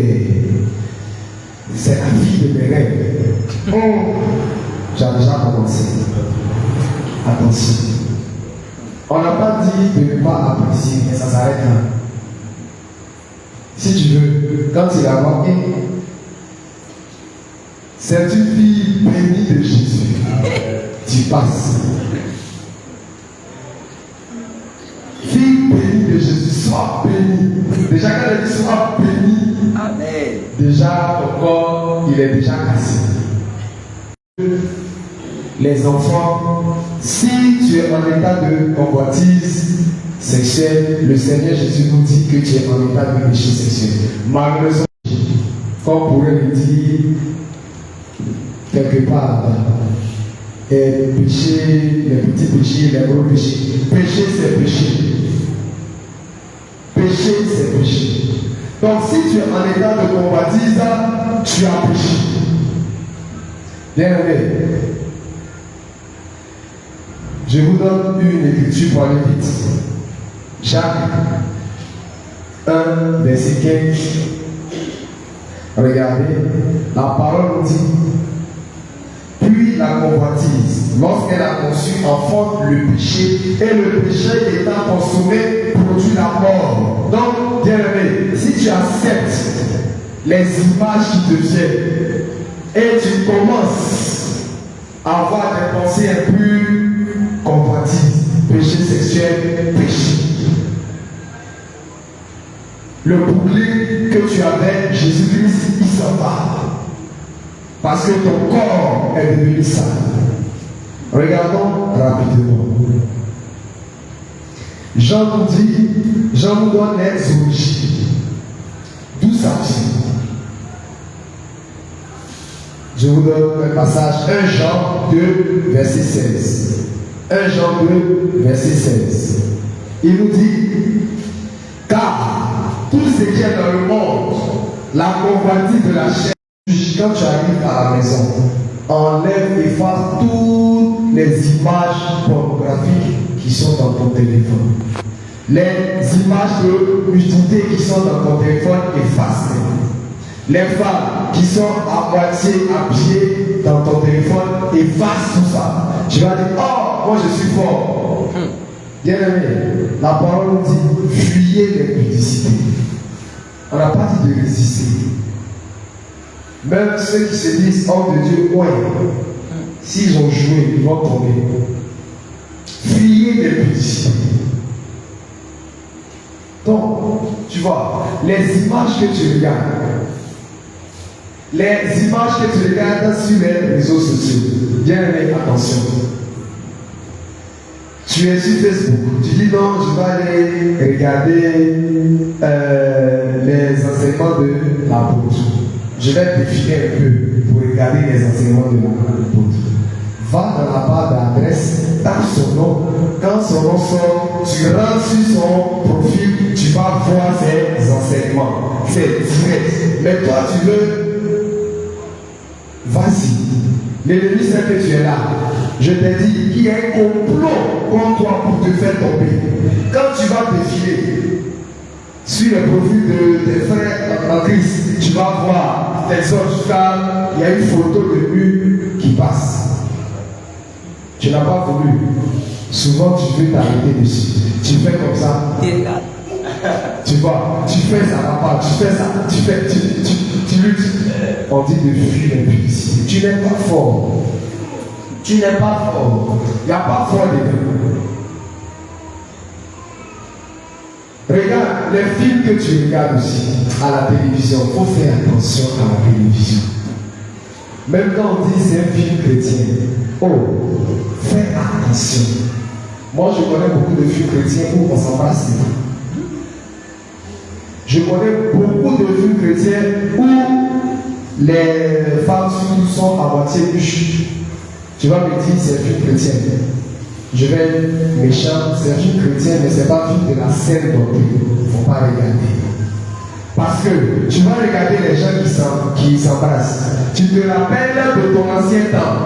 la fille de mes rêves. J'ai déjà commencé. Attention. On n'a pas dit de ne pas apprécier, mais ça s'arrête là. Si tu veux, quand tu la vois, c'est une fille bénie de Jésus. Tu passes. Fille bénie de Jésus, sois bénie. Déjà quand elle dit sois bénie, amen. Déjà ton corps, il est déjà cassé. Les enfants, Si tu es en état de convoitise sexuelle, le Seigneur Jésus nous dit que tu es en état de péché sexuel. Malheureusement, comme on pourrait le dire quelque part, péché, les petits péchés, les gros péchés. Péché, c'est péché. Péché, c'est péché. Donc, si tu es en état de convoitise, tu as péché. Bien aimé. Je vous donne une écriture pour aller vite. Jacques 1, verset 15. Regardez, la parole nous dit: puis la convoitise, lorsqu'elle a conçu, enfante le péché, et le péché étant consommé, produit la mort. Donc, bien aimé, si tu acceptes les images qui te viennent et tu commences à avoir des pensées impures, convoitise, péché sexuel, péché. Le bouclier que tu avais, Jésus-Christ, il s'en va. Parce que ton corps est devenu sale. Regardons rapidement. Jean nous dit, Jean nous donne les origines. D'où ça vient? Je vous donne un passage, 1 Jean 2, verset 16. 1 Jean 2, verset 16. Il nous dit: car tout ce qui est dans le monde, la convoitise de la chair, quand tu arrives à la maison, enlève et efface toutes les images pornographiques qui sont dans ton téléphone. Les images de nudité qui sont dans ton téléphone, efface-les. Les femmes qui sont à moitié habillées dans ton téléphone, efface tout ça. Tu vas dire: oh, moi je suis fort. Bien aimé, la parole nous dit: fuyez les pudicités. On n'a pas dit de résister. Même ceux qui se disent hommes de Dieu, ouais, s'ils ont joué, ils vont tomber. Fuyez les pudicités. Donc, tu vois, les images que tu regardes, sur les réseaux sociaux, bien aimé, attention. Tu es sur Facebook, tu dis non, je vais aller regarder les enseignements de l'apôtre. Je vais défiler un peu pour regarder les enseignements de l'apôtre. Va dans la barre d'adresse, tape son nom. Quand son nom sort, tu rentres sur son profil, tu vas voir ses enseignements. C'est direct. Mais toi, tu veux, vas-y. L'ennemi sait que tu es là. Je t'ai dit qu'il y a un complot contre toi pour te faire tomber. Quand tu vas défiler sur le profil de tes frères en Christ, tu vas voir tes autres femmes, il y a une photo de nu qui passe. Tu n'as pas voulu. Souvent tu veux t'arrêter dessus. Tu fais comme ça. Tu vois, tu fais ça, papa, tu fais ça, tu luttes. On dit de fuir l'impudicité. Tu n'es pas fort. Tu n'es pas fort. Il n'y a pas fort dedans. Regarde les films que tu regardes aussi à la télévision. Il faut faire attention à la télévision. Même quand on dit c'est un film chrétien, oh, fais attention. Moi je connais beaucoup de films chrétiens où on s'embrasse. Je connais beaucoup de films chrétiens où les femmes surtout sont à moitié bûches. Tu vas me dire c'est un film chrétien. Je vais être méchant, c'est un film chrétien, mais ce n'est pas un film de la scène doctrine. Il ne faut pas regarder. Parce que tu vas regarder les gens qui s'embrassent. Tu te rappelles de ton ancien temps.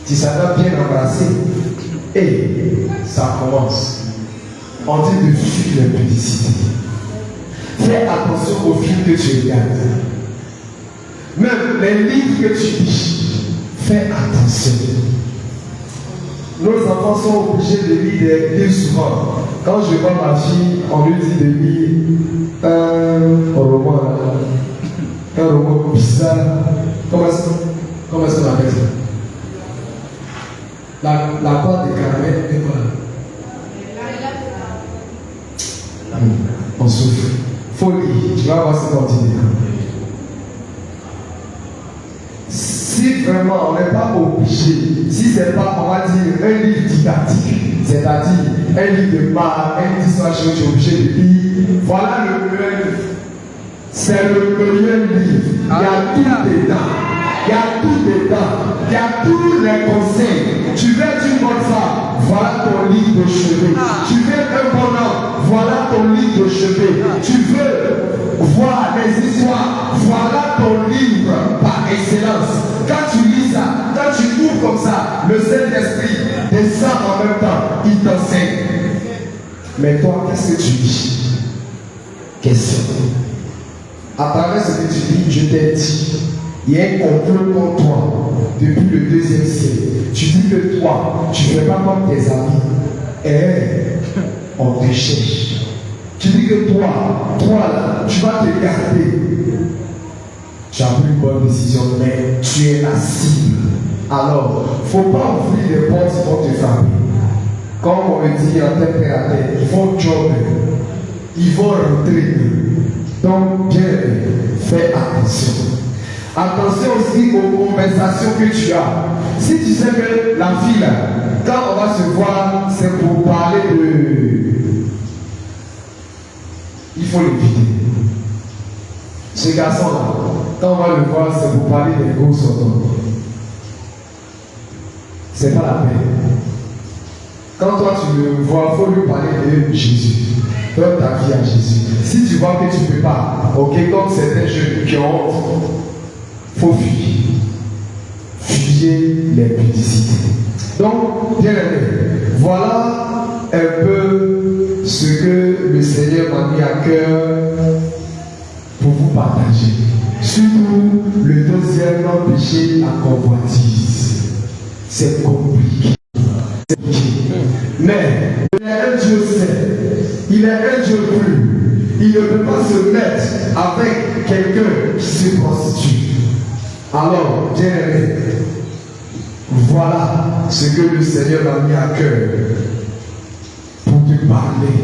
Tu savais bien embrasser. Et ça commence. On dit de fuir l'impudicité. Fais attention aux films que tu regardes. Même les livres que tu lis, fais attention. Nos enfants sont obligés de lire des livres souvent. Quand je vois ma fille, on lui dit de lire un roman bizarre. Comment est-ce qu'on appelle ça? La boîte de caramel, c'est quoi? On souffre. Faut lire. Tu vas voir ce qu'on dit. Si Si vraiment on n'est pas obligé, si c'est pas, on va dire, un livre didactique, c'est-à-dire un livre de maths, un livre d'histoire, je suis obligé de lire, voilà le meilleur livre. C'est le meilleur livre. Il y a tout dedans. Il y a tout dedans. Il y a tous les conseils. Tu veux être une bonne femme, voilà ton livre de chevet. Tu veux être un bon homme, voilà ton livre de chevet. Tu veux voir les histoires, voilà ton livre par excellence. Quand tu lis ça, quand tu ouvres comme ça, le Saint-Esprit descend en même temps, il t'enseigne. Mais toi, qu'est-ce que tu lis? Question. À travers ce que tu lis, je t'ai dit, il y a un complot contre toi depuis le 2e siècle. Tu dis que toi, tu ne fais pas comme tes amis. Et on te cherche. Tu dis que toi là, tu vas te garder. Tu as pris une bonne décision, mais tu es la cible. Alors, il ne faut pas ouvrir les portes qui vont te frapper. Comme on me dit en terre à terre, ils vont jobber. Ils vont rentrer. Donc, bien, fais attention. Attention aussi aux conversations que tu as. Si tu sais que la fille là, quand on va se voir, c'est pour parler de. Il faut l'éviter. Ce garçon là, quand on va le voir, c'est pour parler des gros soldats. C'est pas la peine. Quand toi tu le vois, il faut lui parler de Jésus. Donne ta vie à Jésus. Si tu vois que tu ne peux pas, ok, comme certains jeunes qui ont honte, il faut fuir. Fuyez les pudicités. Donc, bien aimé, voilà un peu ce que le Seigneur m'a mis à cœur pour vous partager. Surtout le deuxième péché, la convoitise. C'est compliqué. Mais il est un Dieu saint, il est un Dieu pur. Il ne peut pas se mettre avec quelqu'un qui se prostitue. Alors, bien aimé, voilà ce que le Seigneur m'a mis à cœur pour te parler,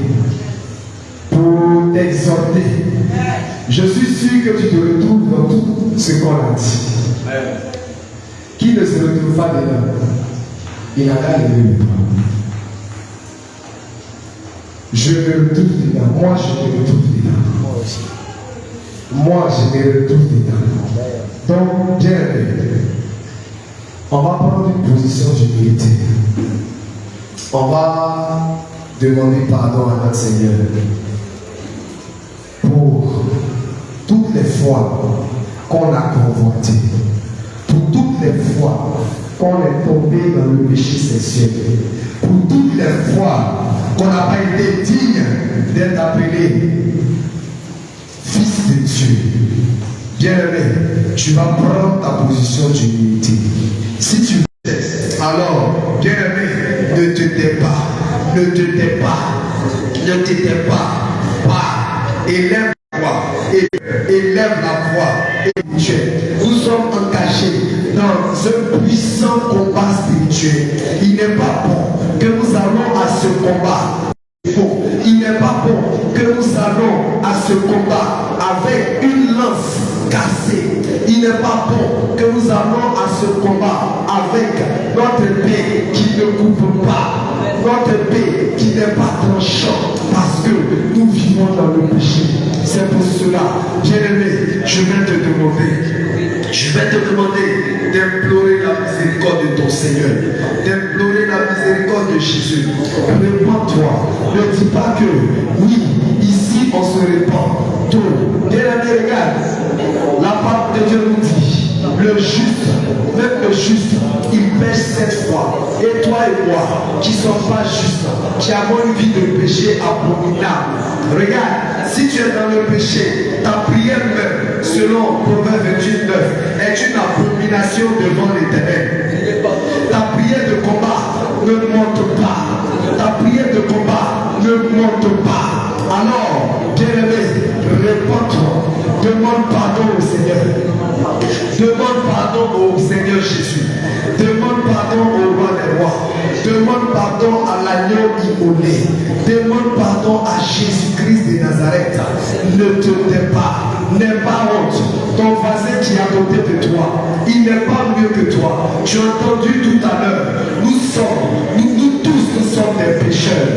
pour t'exhorter. Je suis sûr que tu te retrouves dans tout ce qu'on a dit. Qui ne se retrouve pas dedans, il n'a qu'à lever le doigt. Je me retrouve dedans. Moi, je me retrouve dedans. Moi aussi. Moi, je me retrouve dedans. Donc, bien aimé, on va prendre une position d'humilité. On va demander pardon à notre Seigneur pour toutes les fois qu'on a convoité, pour toutes les fois qu'on est tombé dans le péché sexuel, pour toutes les fois qu'on n'a pas été digne d'être appelé fils de Dieu. Bien-aimé, tu vas prendre ta position d'humilité. Si tu veux, alors, bien-aimé, ne te tais pas, ne te tais pas, ne te tais pas, élève la voix, élève la voix spirituelle. Nous sommes engagés dans un puissant combat spirituel. Il n'est pas bon que nous allons à ce combat. Il n'est pas bon que nous allons à ce combat avec une lance cassée. Il n'est pas bon que nous allons à ce combat avec notre épée qui ne coupe pas, notre épée qui n'est pas tranchante, parce que nous vivons dans le péché. C'est pour cela, bien-aimé, je vais te demander d'implorer la miséricorde de ton Seigneur, d'implorer la miséricorde de Jésus. Répands-toi. Ne dis pas que oui, ici on se répand. Tout. Bien-aimé, regarde, la parole de Dieu nous dit, le juste, même le juste, il pêche 7 fois. Et toi et moi, qui ne sommes pas justes, qui avons une vie de péché abominable, regarde, si tu es dans le péché, ta prière même, selon Proverbe 28, 9, est une abomination devant l'Éternel. Ta prière de combat ne monte pas. Ta prière de combat ne monte pas. Alors, bien-aimé, réponds-toi. Demande pardon au Seigneur. Demande pardon au Seigneur Jésus. Demande pardon au roi des rois. Demande pardon à l'agneau immolé. Demande pardon à Jésus-Christ de Nazareth. Ne te tais pas. n'aie pas honte. Ton voisin qui est à côté de toi, il n'est pas mieux que toi. Tu as entendu tout à l'heure, nous tous, nous sommes des pécheurs.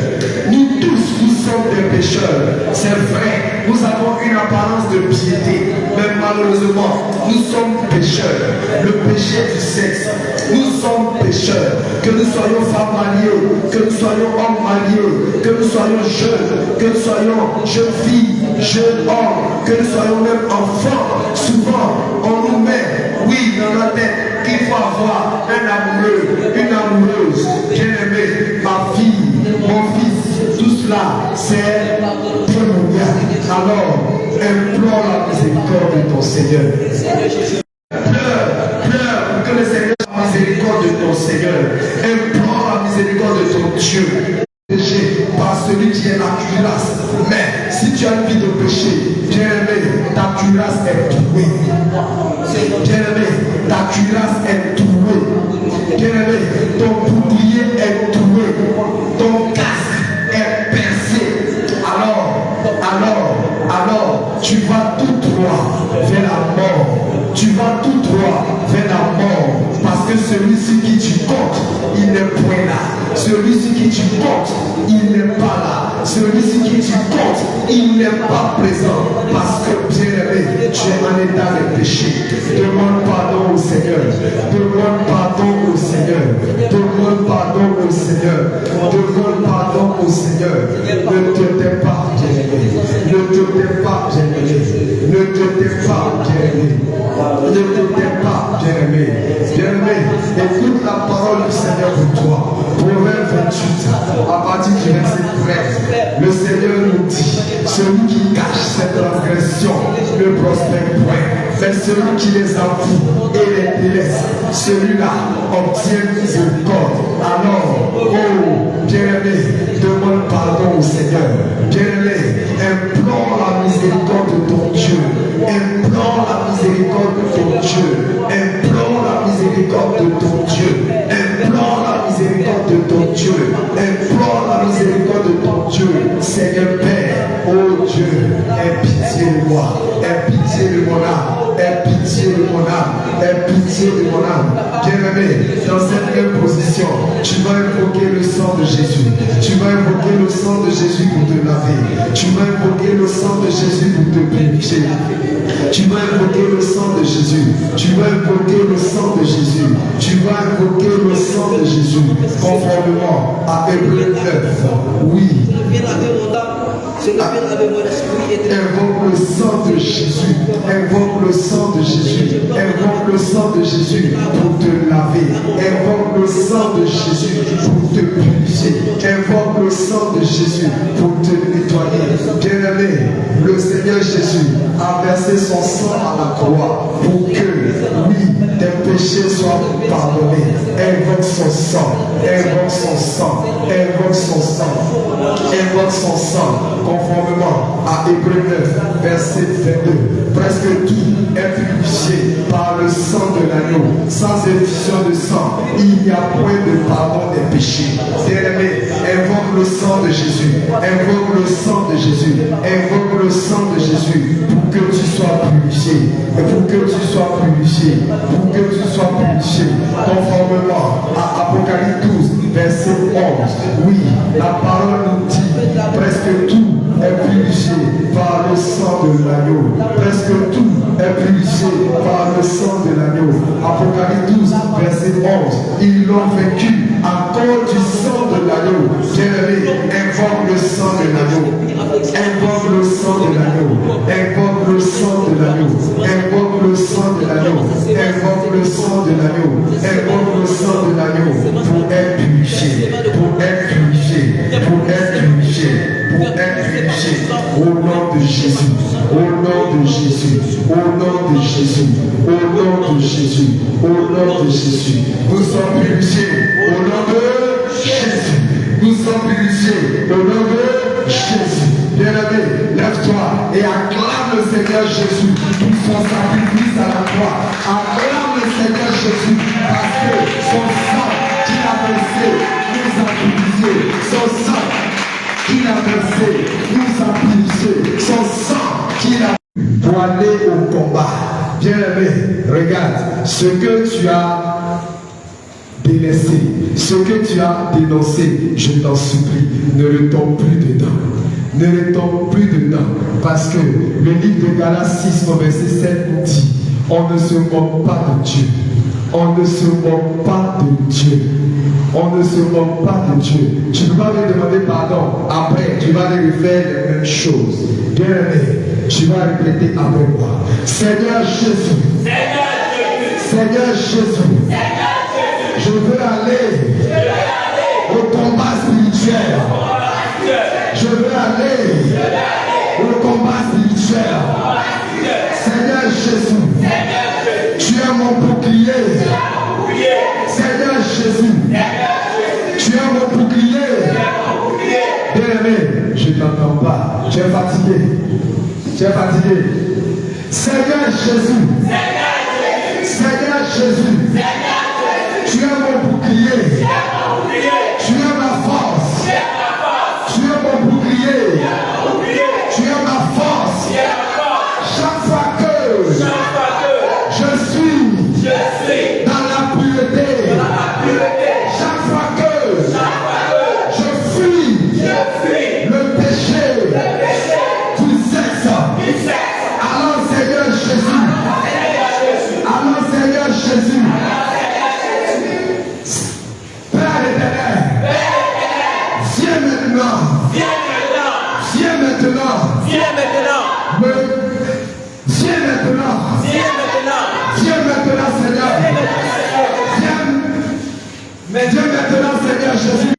Nous tous, nous sommes des pécheurs. C'est vrai, nous avons une apparence de piété, mais malheureusement, nous sommes pécheurs. Le péché du sexe, nous sommes pécheurs. Que nous soyons femmes mariées, que nous soyons hommes mariés, que nous soyons jeunes, que nous soyons jeunes filles, jeunes hommes, que nous soyons même enfants. Souvent, on nous met, oui, dans la tête qu'il faut avoir un amoureux, une amoureuse, bien-aimée, ma fille, mon fils, tout cela, c'est primordial. Alors, implore la miséricorde de ton Seigneur. Pleure pour que le Seigneur ait la miséricorde de ton Seigneur. Implore la miséricorde de ton Dieu. Par celui qui est la cuirasse. Mais si tu as une vie de péché, bien-aimé, ta cuirasse est trouée. Bien-aimé, ta cuirasse est trouée. Bien-aimé, ton bouclier est troué. Ton casque est percé. Alors, tu vas tout droit vers la mort. Tu vas tout droit vers la mort. Parce que celui-ci qui tu comptes, il n'est point là. Celui-ci qui tu comptes, il n'est pas là. Celui-ci qui tu comptes, il n'est pas présent. Parce que, bien-aimé, tu es en état de péché. Demande pardon au Seigneur. Demande pardon au Seigneur. Demande pardon au Seigneur. Demande pardon au Seigneur. Ne te tais pas, bien-aimé. Ne te tais pas, bien-aimé. Ne te tais pas, bien-aimé. Ne te tais pas, bien-aimé. Bien-aimé, écoute la parole du Seigneur pour toi. Proverbe 28, à partir du verset 13, le Seigneur nous dit, celui qui cache ses transgressions ne prospère point, mais celui qui les avoue et les délaisse, celui-là obtient miséricorde. Alors, oh, bien-aimé, demande pardon au Seigneur. Bien-aimé, implore la miséricorde de ton Dieu. Implore la miséricorde de ton Dieu. Implore la miséricorde de ton Dieu. Implore la miséricorde de ton Dieu. Implore la miséricorde de ton Dieu. Seigneur Père, oh Dieu, aie pitié de moi. Aie pitié de mon âme. Aie pitié de mon âme. Aie pitié de mon âme. Bien-aimé, dans cette même position, tu vas invoquer le sang de Jésus. Tu vas invoquer le sang de Jésus pour te laver. Tu vas invoquer le sang de Jésus pour te purifier. Tu vas invoquer le sang de Jésus. Tu vas invoquer le sang de Jésus. Tu vas invoquer le sang de Jésus. Conformément à Hébreux 9. Oui. Invoque le sang de Jésus. Invoque le sang de Jésus. Invoque le sang de Jésus pour te laver. Invoque le sang de Jésus pour te purifier. Invoque le sang de Jésus pour te nettoyer. Bien-aimé, le Seigneur Jésus a versé son sang à la croix pour que, oui, tes péchés soient pardonnés. Invoque son sang. Invoque son sang. Invoque son sang. Invoque son sang. Conformément à Hébreux 9, verset 22, presque tout est purifié par le sang de l'agneau. Sans effusion de sang, il n'y a point de pardon des péchés. Bien-aimé, invoque le sang de Jésus. Invoque le sang de Jésus. Invoque le sang de Jésus pour que tu sois purifié. Et pour que tu sois purifié. Pour que tu sois purifié. Conformément à Apocalypse 12, verset 11. Oui, la parole nous dit presque tout est purifié par le sang de l'agneau. Presque tout est purifié par le sang de l'agneau. Apocalypse 12, verset 11. Ils l'ont vaincu à cause du sang de l'agneau. Bien-aimé, invoque le sang de l'agneau. Invoque le sang de l'agneau. Invoque le sang de l'agneau. Invoque le sang de l'agneau. Invoque le sang de l'agneau. Invoque le sang de l'agneau pour être purifié. Pour être purifié. Pour être purifié. Pour être purifié. Au nom de Jésus. Au nom de Jésus. Au nom de Jésus. Au nom de Jésus. Au nom de Jésus. Nous sommes purifiés. Au nom de Jésus. Nous sommes purifiés. Au nom de Jésus. Bien-aimé, lève-toi et acclame le Seigneur Jésus pour son sacrifice à la croix. Acclame le Seigneur Jésus parce que son sang qu'il a versé nous a purifiés. Son sang qu'il a versé nous a purifiés. Son sang qu'il a pour aller au combat. Bien-aimé, regarde, ce que tu as délaissé, ce que tu as dénoncé, je t'en supplie, ne retombe plus dedans. Ne retombe plus dedans. Parce que le livre de Galates 6, verset 7 nous dit, on ne se moque pas de Dieu. On ne se moque pas de Dieu. On ne se moque pas de Dieu. Tu ne peux pas me demander pardon. Après, tu vas lui faire les mêmes choses. Bien-aimé, tu vas répéter avec moi. Seigneur Jésus. Seigneur Jésus. Je veux aller au combat spirituel. Je veux aller au combat spirituel. Seigneur Jésus, tu es mon bouclier. Seigneur Jésus, tu es mon bouclier. Bien-aimé, je ne t'entends pas. Tu es fatigué. Tu es fatigué. Seigneur Jésus, Seigneur Jésus, tu es mon bouclier. Tu es ma force. Tu es mon bouclier. Tu es ma force. Chaque fois que je suis dans la pureté, chaque fois que je fuis le péché du sexe, alors Seigneur Jésus, alors Seigneur Jésus, Père éternel, viens maintenant, viens maintenant, viens maintenant, Seigneur, viens maintenant, Seigneur Jésus.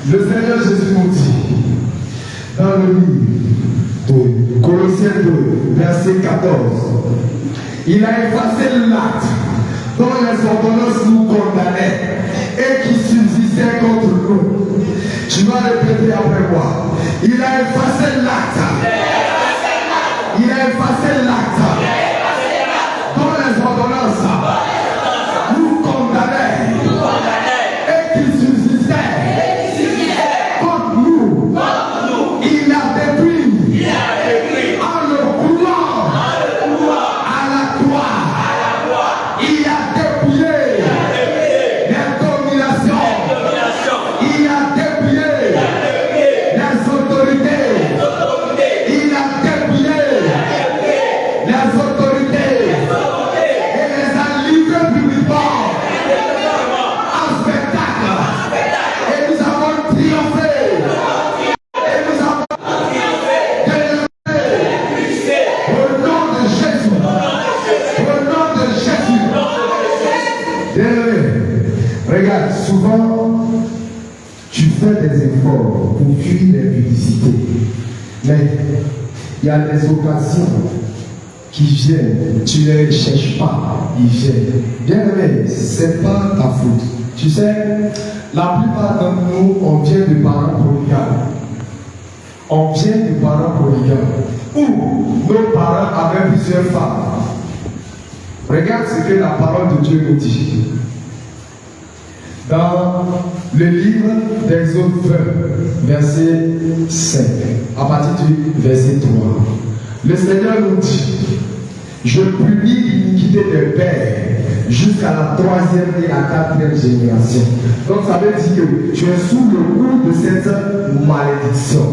Le Seigneur Jésus nous dit dans le livre de Colossiens 2, verset 14, il a effacé l'acte dont les ordonnances nous condamnaient et qui subsistait contre nous. Tu vas répéter après moi. Il a effacé l'acte. Il a effacé l'acte dont les ordonnances nous condamnaient et qui subsistait contre nous. Il a détruit en le clouant à la croix. Il a dépouillé les dominations. Il a dépouillé les autorités. Il a dépouillé les autorités et les a livrés publiquement en spectacle. Et nous avons triomphé. Et nous avons triomphé au nom de Jésus. Au nom de Jésus. Bien-aimé, regarde, souvent tu fais des efforts pour fuir les publicités. Mais il y a des occasions qui viennent. Tu ne les cherches pas, ils viennent. Bien aimé, ce n'est pas ta faute. Tu sais, la plupart d'entre nous, on vient de parents prodigal. On vient de parents prodigal. Où nos parents avaient plusieurs femmes. Regarde ce que la parole de Dieu nous dit. Dans le livre d'Exode 20, verset 5, à partir du verset 3, le Seigneur nous dit: je punis l'iniquité des pères jusqu'à la 3e et la 4e génération. Donc ça veut dire que tu es sous le coup de cette malédiction.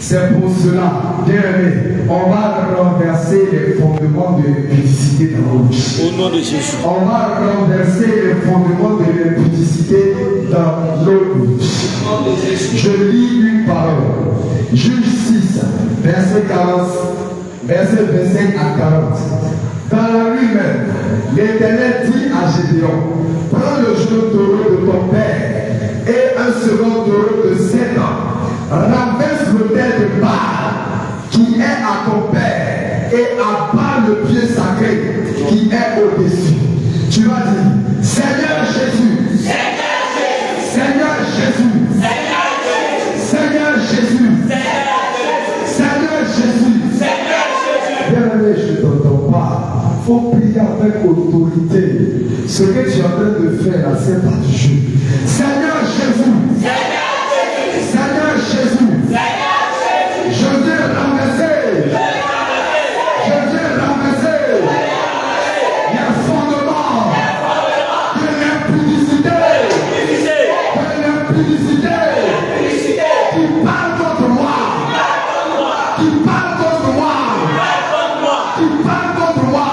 C'est pour cela, bien aimé, on va renverser les fondements de l'impudicité dans nos vies. Au nom de Jésus. On va renverser les fondements de l'impudicité dans nos vies. Je lis une parole. Juge 6, verset 40, verset 25 à 40. Dans la nuit même, l'Éternel dit à Gédéon: prends le jeune taureau de ton père et un second taureau de 7 ans. Renverse l'autel de Baal qui est à ton père et abat le pied sacré qui est au-dessus. Tu vas dire: Seigneur Jésus, Seigneur Jésus, Seigneur Jésus, Seigneur Jésus. Bien-aimé, je ne t'entends pas. Il faut prier avec autorité. Ce que tu es en train de faire là, c'est pas du jeu. Seigneur Jésus, Seigneur Jésus, je viens renverser, je viens renverser les fondements de l'impudicité, qui parle contre moi, qui parle contre moi, qui parle contre moi,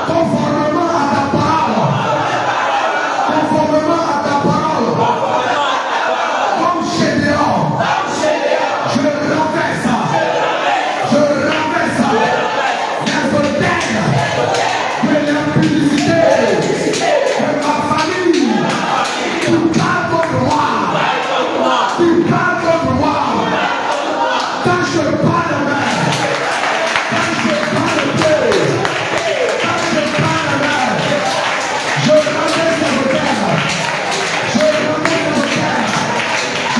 conformément à ta parole, conformément à ta parole. Comme Gédéon, je renverse les autels de l'impudicité de ma famille qui parle contre moi, qui parle contre moi. Quand je parle même, quand je parle Dieu, quand je parle même, je renverse les autels, je renverse les autels.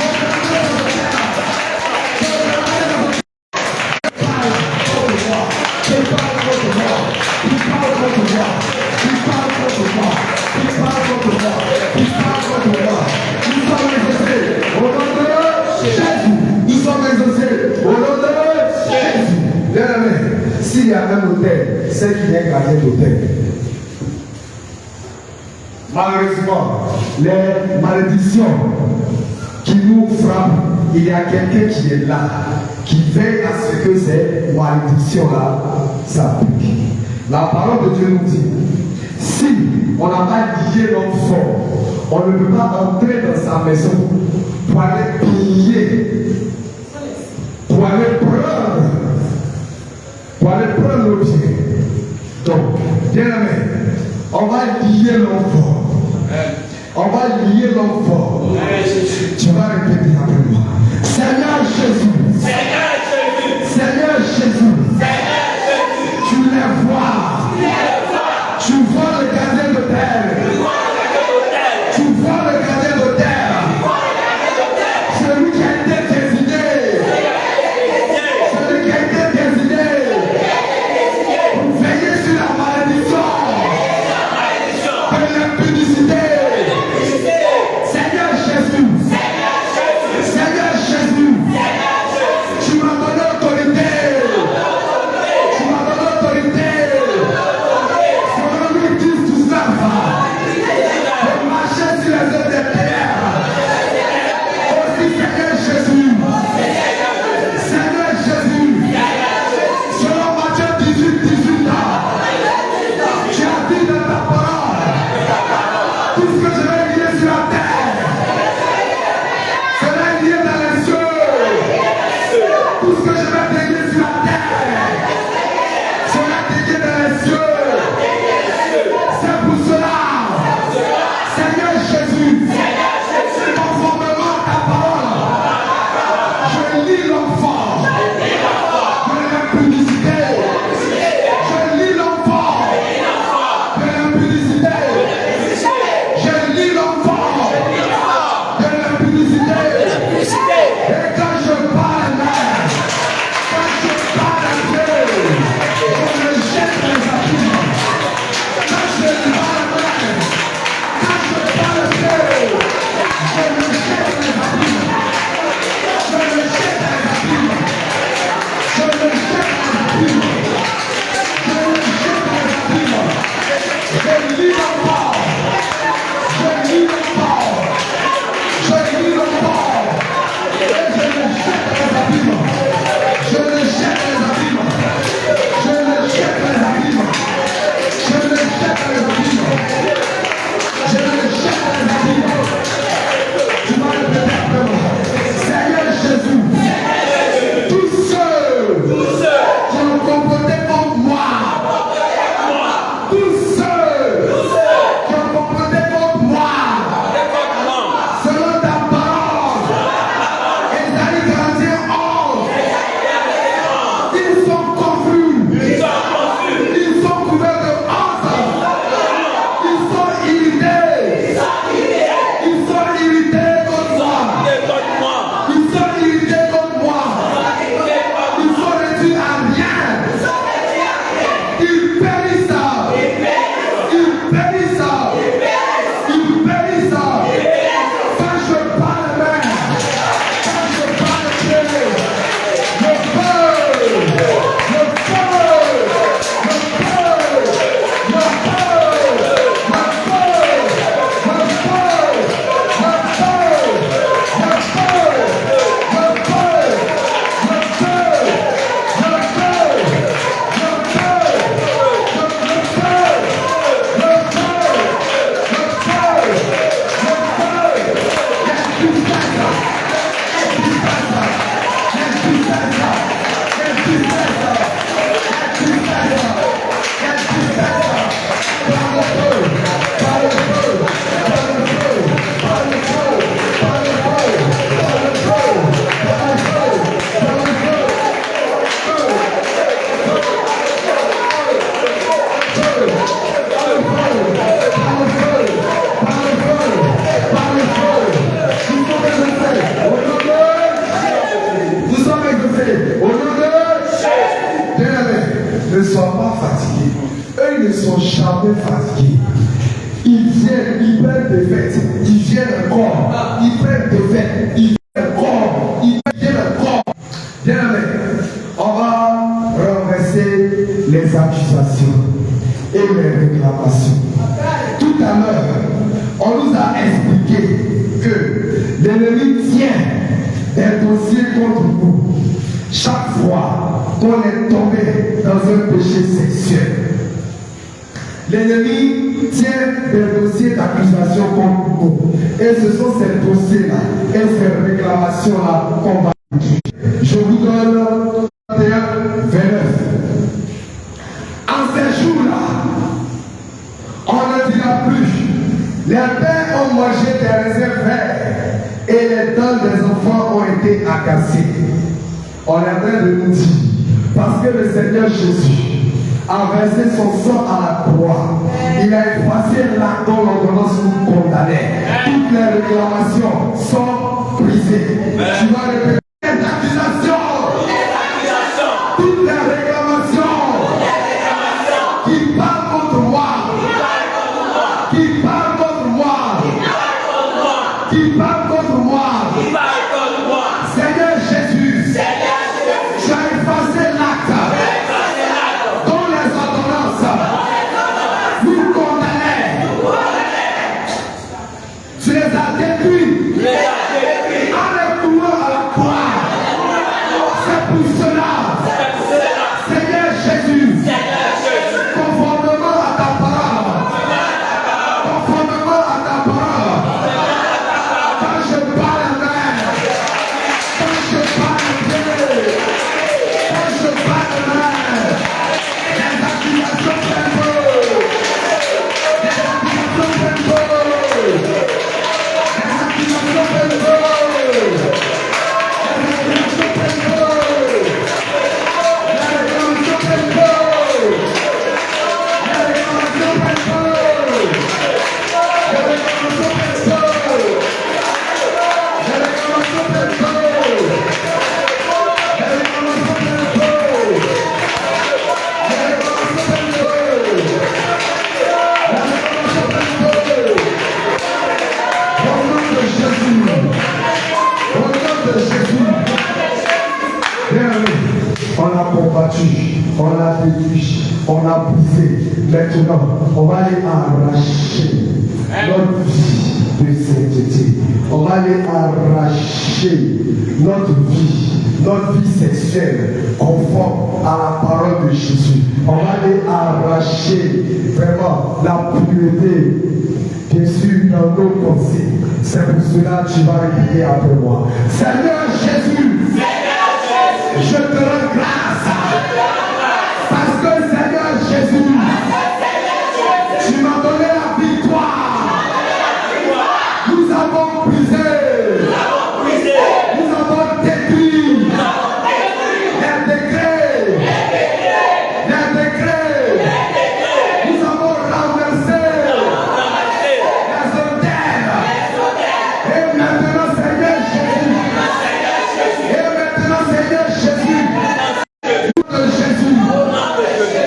S'il y a un hôtel, c'est qu'il y a un gardien d'hôtel. Malheureusement, les malédictions qui nous frappent, il y a quelqu'un qui est là, qui veille à ce que ces malédictions-là s'appliquent. La parole de Dieu nous dit: si on n'a pas lié l'homme fort, on ne peut pas entrer dans sa maison pour aller piller, pour aller prendre le pied. Donc, bien aimé, on va lier l'homme fort. On va lier l'homme fort. Tu vas répéter après moi: Seigneur Jésus, Seigneur Jésus, tu les vois, tu vois le gardien de terre, tu vois le gardien de terre, celui qui a été désigné, celui qui a été désigné pour veiller sur la malédiction de l'impudicité. Seigneur Jésus, Seigneur Jésus, que l'ennemi tient des dossiers contre nous chaque fois qu'on est tombé dans un péché sexuel. L'ennemi tient des dossiers d'accusation contre nous. Et ce sont ces dossiers-là et ces réclamations-là qu'on va juger. Je vous donne 31, 29. En ces jours-là, on ne dira plus, les pères ont mangé des raisins verts et les dents des enfants ont été agacées. On est en train de nous dire, parce que le Seigneur Jésus a versé son sang à la croix, il a effacé l'acte dont l'ordonnance nous condamnait. Toutes les réclamations sont brisées. Tu vas répéter les accusations. Toutes les réclamations qui parlent contre moi, qui parlent contre moi, qui parlent contre moi. Seigneur Jésus, tu as effacé l'acte dont les ordonnances nous condamnaient. Tu les as détruits en les clouant à la croix. C'est pour cela, Seigneur Jésus, conformément à ta parole, conformément à ta parole, quand je parle en l'air, quand je parle en Dieu, quand je parle en l'air, les accusations prennent feu, les accusations prennent feu, les accusations prennent feu, les accusations prennent feu. On a combattu, on a détruit, on a brisé. Maintenant, on va aller arracher notre vie de sainteté. On va aller arracher notre vie sexuelle conforme à la parole de Jésus. On va aller arracher vraiment la pureté, bien sûr, dans nos pensées. C'est pour cela que tu vas répéter après moi. Seigneur Jésus, je te rends grâce parce que Seigneur Jésus, tu m'as donné la victoire. Nous avons brisé, nous avons détruit les décrets, nous avons renversé les autels. Et maintenant, Seigneur Jésus,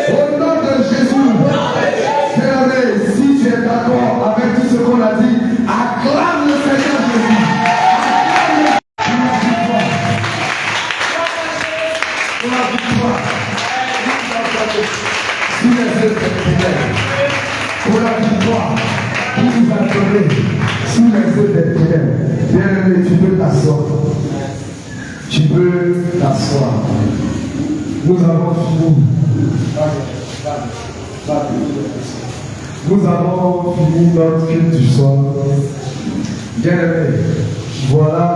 au nom de Jésus, bien-aimé, si tu es d'accord avec tout ce qu'on a dit, acclame le Seigneur Jésus. Pour la victoire, sous les yeux des ténèbres. Pour la victoire, pour nous adorer sous les yeux des ténèbres. Bien-aimé, tu peux t'asseoir. Tu peux t'asseoir. Nous avons fini. Nous avons fini notre culte du soir. Bien-aimé, voilà,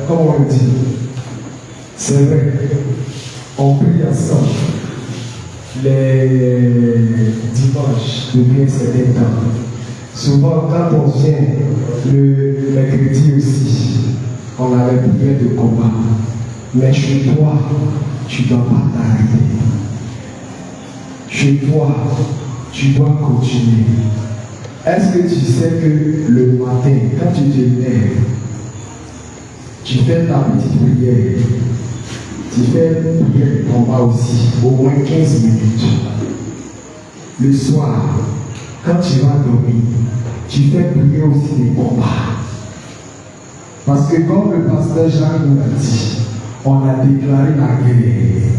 comme on le dit, c'est vrai, on prie ensemble les dimanches depuis un certain temps. Souvent, quand on vient le mercredi aussi, on a les prières de combat. Mais chez toi, tu ne dois pas t'arrêter. Chez toi, tu dois continuer. Est-ce que tu sais que le matin, quand tu te lèves, tu fais ta petite prière, tu fais une prière de combat aussi, au moins 15 minutes. Le soir, quand tu vas dormir, tu fais prier aussi des combats. Parce que comme le pasteur Jacques nous l'a dit, on a déclaré la guerre.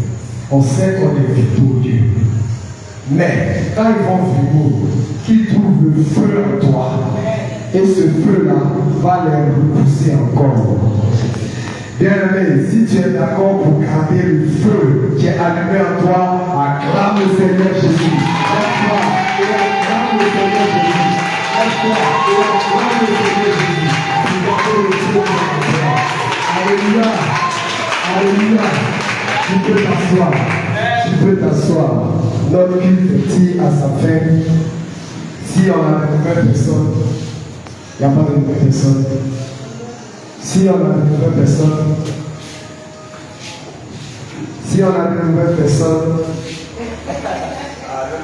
On sait qu'on est victorieux. Mais quand ils vont venir, qu'ils trouvent le feu en toi, Et ce feu-là va les repousser encore. Bien-aimé, si tu es d'accord pour garder le feu qui est allumé en toi, acclame le Seigneur Jésus. Lève-toi et acclame le Seigneur Jésus. Lève-toi et acclame le Seigneur Jésus. Pour garder le feu en toi. Alléluia. Alléluia. Tu peux t'asseoir. Tu peux t'asseoir. Notre culte tire à sa fin. Si on a de nouvelles personnes, il n'y a pas de nouvelles personnes. Si on a de nouvelles personnes,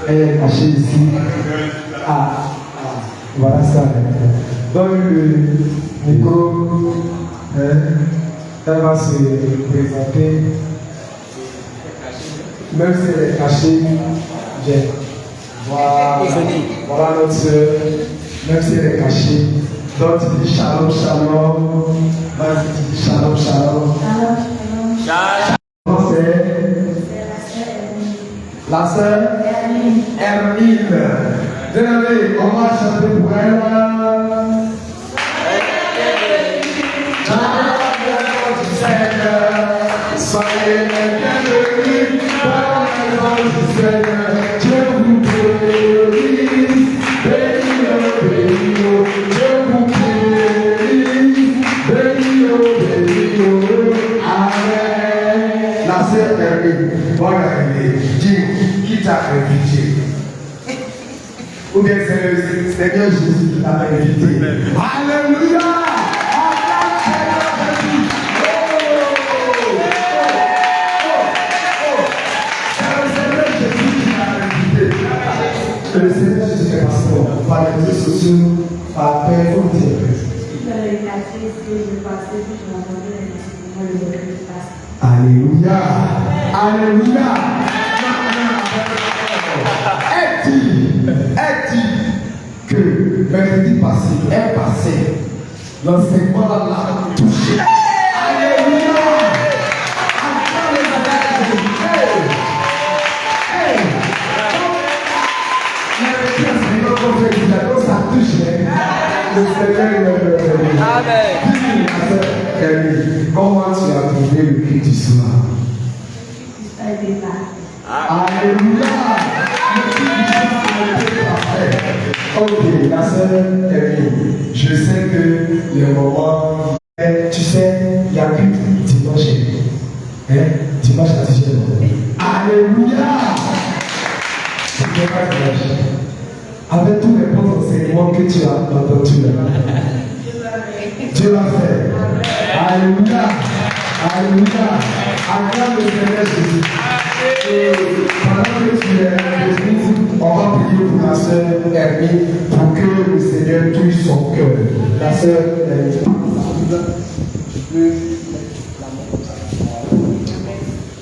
elle est cachée ici. Voilà ça. Donc le micro, elle va se présenter. Même si elle est cachée, voilà notre soeur, même si elle est cachée. Donc tu dis shalom, shalom. Vas-y, tu dis shalom, shalom. C'est la sœur Hermine. Désolé, on va chanter pour elle. Soyez les bienvenus dans la maison du Seigneur. Dieu vous bénisse, bénis-le, Dieu vous bénisse, bénis-le, Amen. La sœur Hermine, bonne année. Dis, qui t'a invité? Ou bien c'est le Seigneur Jésus qui t'a invité? Alléluia! Le Seigneur Jésus est pasteur par les réseaux sociaux, par téléphone direct. Alléluia. Alléluia. Elle dit que mercredi passé, est passé, l'enseignement l'a touché. Alléluia. Ça touche, le Seigneur. Amen. Comment tu as trouvé le cri du soir? Alléluia. Ok, la sœur Hermine, je sais que le moment, tu sais, il y a plus dimanche. Dimanche à 10h. Alléluia. C'est pas dimanche. Avec tous les bons enseignements que tu as entendus là. Dieu l'a fait. Alléluia. Alléluia. Acclame le Seigneur Jésus. Et pendant que tu es debout, on va prier pour la sœur Hermine pour que le Seigneur touche son cœur. La sœur Hermine.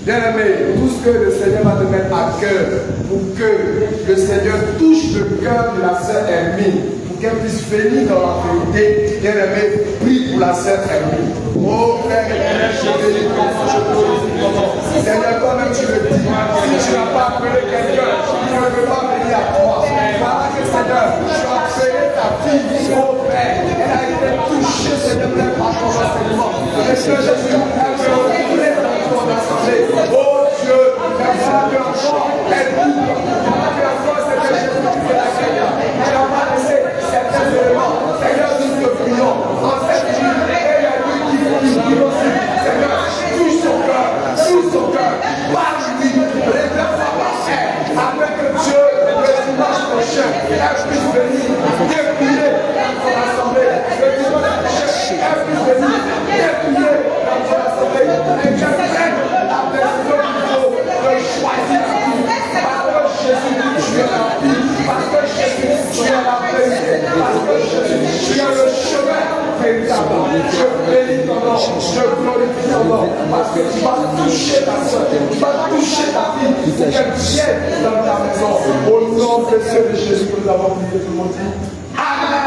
Bien-aimé, tout ce que le Seigneur va te mettre à cœur pour que le Seigneur touche le cœur de la sœur Hermine, pour qu'elle puisse venir dans la vérité, bien-aimé, prie pour la sœur Hermine. Oh Père éternel, je bénis ton nom, je glorifie ton nom. Seigneur, toi-même tu le dis, si tu n'as pas appelé quelqu'un qui ne veut pas venir à toi, voilà que Seigneur, tu as appelé ta fille, oh Père, elle a été touchée, Seigneur, par ton enseignement. Et Seigneur Jésus, elle veut retourner dans ton assemblée. Oh Dieu, elle voit que encore, elle ouvre, voilà que encore, Seigneur Jésus, tu fais la Seigneur. Elle n'a pas laissé certains éléments. Seigneur, nous te prions, en cette nuit, et la nuit qui aussi, Seigneur, touche son cœur, parle-lui, révèle-toi par elle, afin que Dieu, le dimanche prochain, elle puisse venir dépouiller dans son assemblée. Le dimanche prochain, elle puisse venir dépouiller dans son assemblée. Et qu'elle prenne la décision qu'il faut de choisir la vie. Parce que Jésus, tu es la vie. Parce que Jésus, tu es la vérité. Parce que Jésus, tu es le chemin véritable. Je bénis ton nom, je glorifie ton nom. Parce que tu vas toucher ta soeur, tu vas toucher ta fille, pour qu'elle vienne dans ta maison. Au nom précieux de Jésus que nous avons prié, tout le monde dit Amen.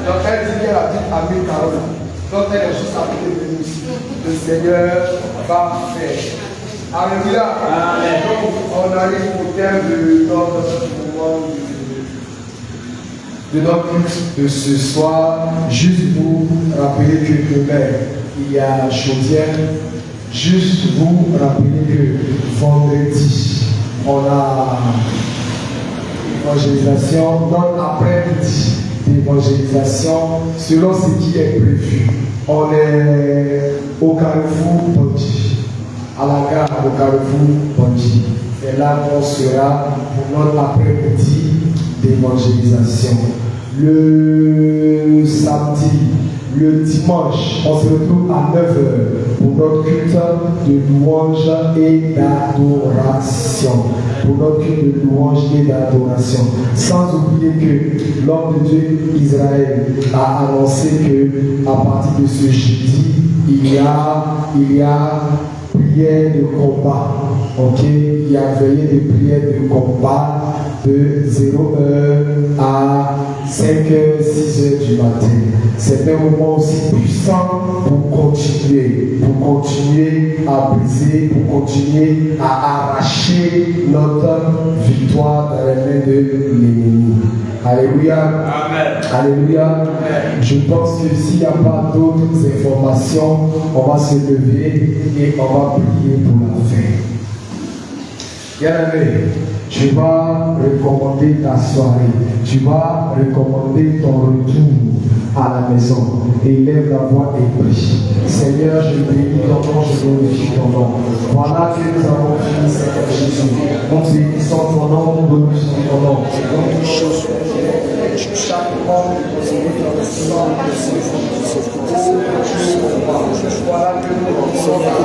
Donc elle dit qu'elle a dit Amen Carole. Donc elle est juste à côté de nous ici. Le Seigneur Parfait. Alléluia. Amen. Donc, on arrive au terme de notre moment de notre culte de ce soir. Juste vous rappeler que demain, il y a chaudière. Juste vous rappeler que vendredi, on a évangélisation. Notre après-midi d'évangélisation, selon ce qui est prévu. On est au Carrefour Bondy, à la gare au Carrefour Bondy. C'est là qu'on sera pour notre après-midi d'évangélisation. Le samedi, le dimanche, on se retrouve à 9h pour notre culte de louange et d'adoration. Pour notre culte de louange et d'adoration. Sans oublier que l'homme de Dieu Israël a annoncé que à partir de ce jeudi, il y a prière de combat. Ok, il y a veillée de prière de combat de 0h à 5h, 6h du matin. C'est un moment aussi puissant pour continuer à briser, pour continuer à arracher notre victoire dans les mains de l'ennemi. Alléluia. Amen. Alléluia. Amen. Je pense que s'il n'y a pas d'autres informations, on va se lever et on va prier pour la fin. Bien-aimé, tu vas recommander ta soirée, tu vas recommander ton retour à la maison. Élève la voix et prie. Seigneur, je bénis ton nom, je glorifie ton nom. Voilà que nous avons fini, Seigneur Jésus. Nous bénissons ton nom, nous glorifions ton nom. Chaque homme, voilà que nous sommes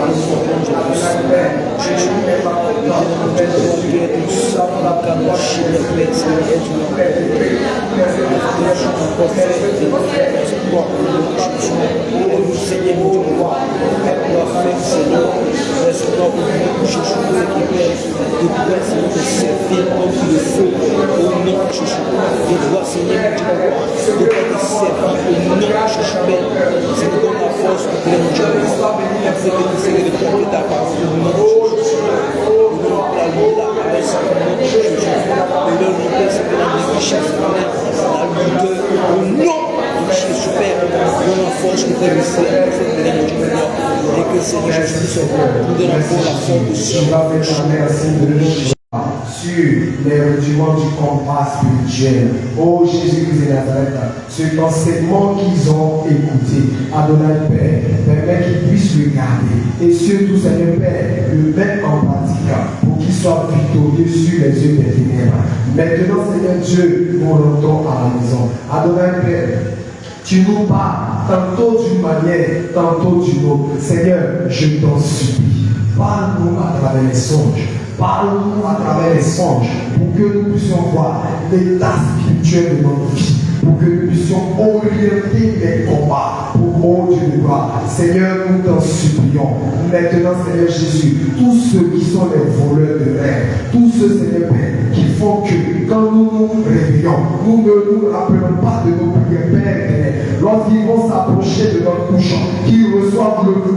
sur les rudiments du combat spirituel. Oh Jésus-Christ de Nazareth, cet enseignement qu'ils ont écouté, Adonai Père, permet qu'ils puissent le garder. Et surtout, Seigneur Père, le mettre en pratique pour qu'ils soient victorieux sur les yeux des ténèbres. Maintenant, Seigneur Dieu, nous rentrons à la maison. Adonai Père, tu nous parles tantôt d'une manière, tantôt d'une autre. Seigneur, je t'en supplie. Parle-nous à travers les songes. Parle-nous à travers les songes pour que nous puissions voir l'état spirituel de notre vie, pour que nous puissions orienter les combats pour mon Dieu de gloire. Seigneur, nous t'en supplions. Maintenant, Seigneur Jésus, tous ceux qui sont les voleurs de rêve, tous ceux, Seigneur Père, qui font que quand nous nous réveillons, nous ne nous rappelons pas de nos prières, Père, lorsqu'ils vont s'approcher de notre couche, qu'ils reçoivent le feu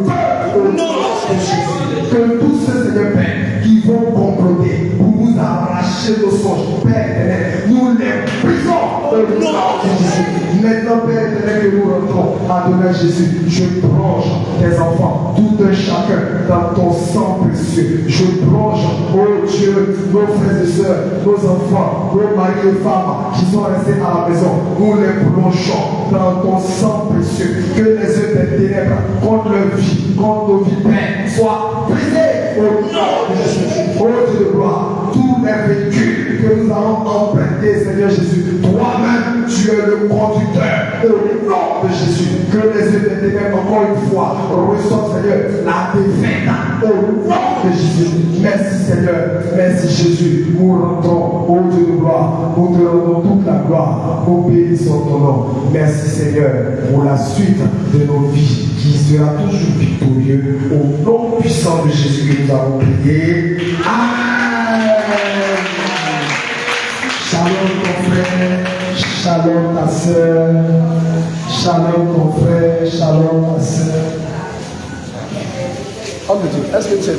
au nom de Jésus. Que tous ceux, Seigneur Père, qui vont comploter pour nous arracher nos songes, Père, nous les brisons au nom de Jésus. Maintenant, Père, que nous rentrons à donner Jésus, je plonge tes enfants, tout un chacun, dans ton sang précieux. Je plonge, oh Dieu, nos frères et sœurs, nos enfants, nos maris et femmes qui sont restés à la maison. Nous les plongeons dans ton sang précieux. Que les yeux des ténèbres contre leur vie, contre nos vies, Père, soient brisés au nom de Jésus. Oh Dieu de gloire, tous les véhicules que nous allons emprunter, Seigneur Jésus, toi-même, tu es le conducteur au nom de Jésus. Que les yeux des ténèbres, encore une fois, reçoivent, Seigneur, la défaite au nom de Jésus. Merci Seigneur, merci Jésus. Nous rentrons, oh Dieu de gloire, nous te rendons toute la gloire, nous bénissons ton nom. Merci Seigneur pour la suite de nos vies qui sera toujours victorieux au nom puissant de Jésus que nous avons prié. Amen. Shalom ton frère, shalom ta soeur, shalom ton frère, shalom ta soeur. Homme de Dieu, est-ce que tu es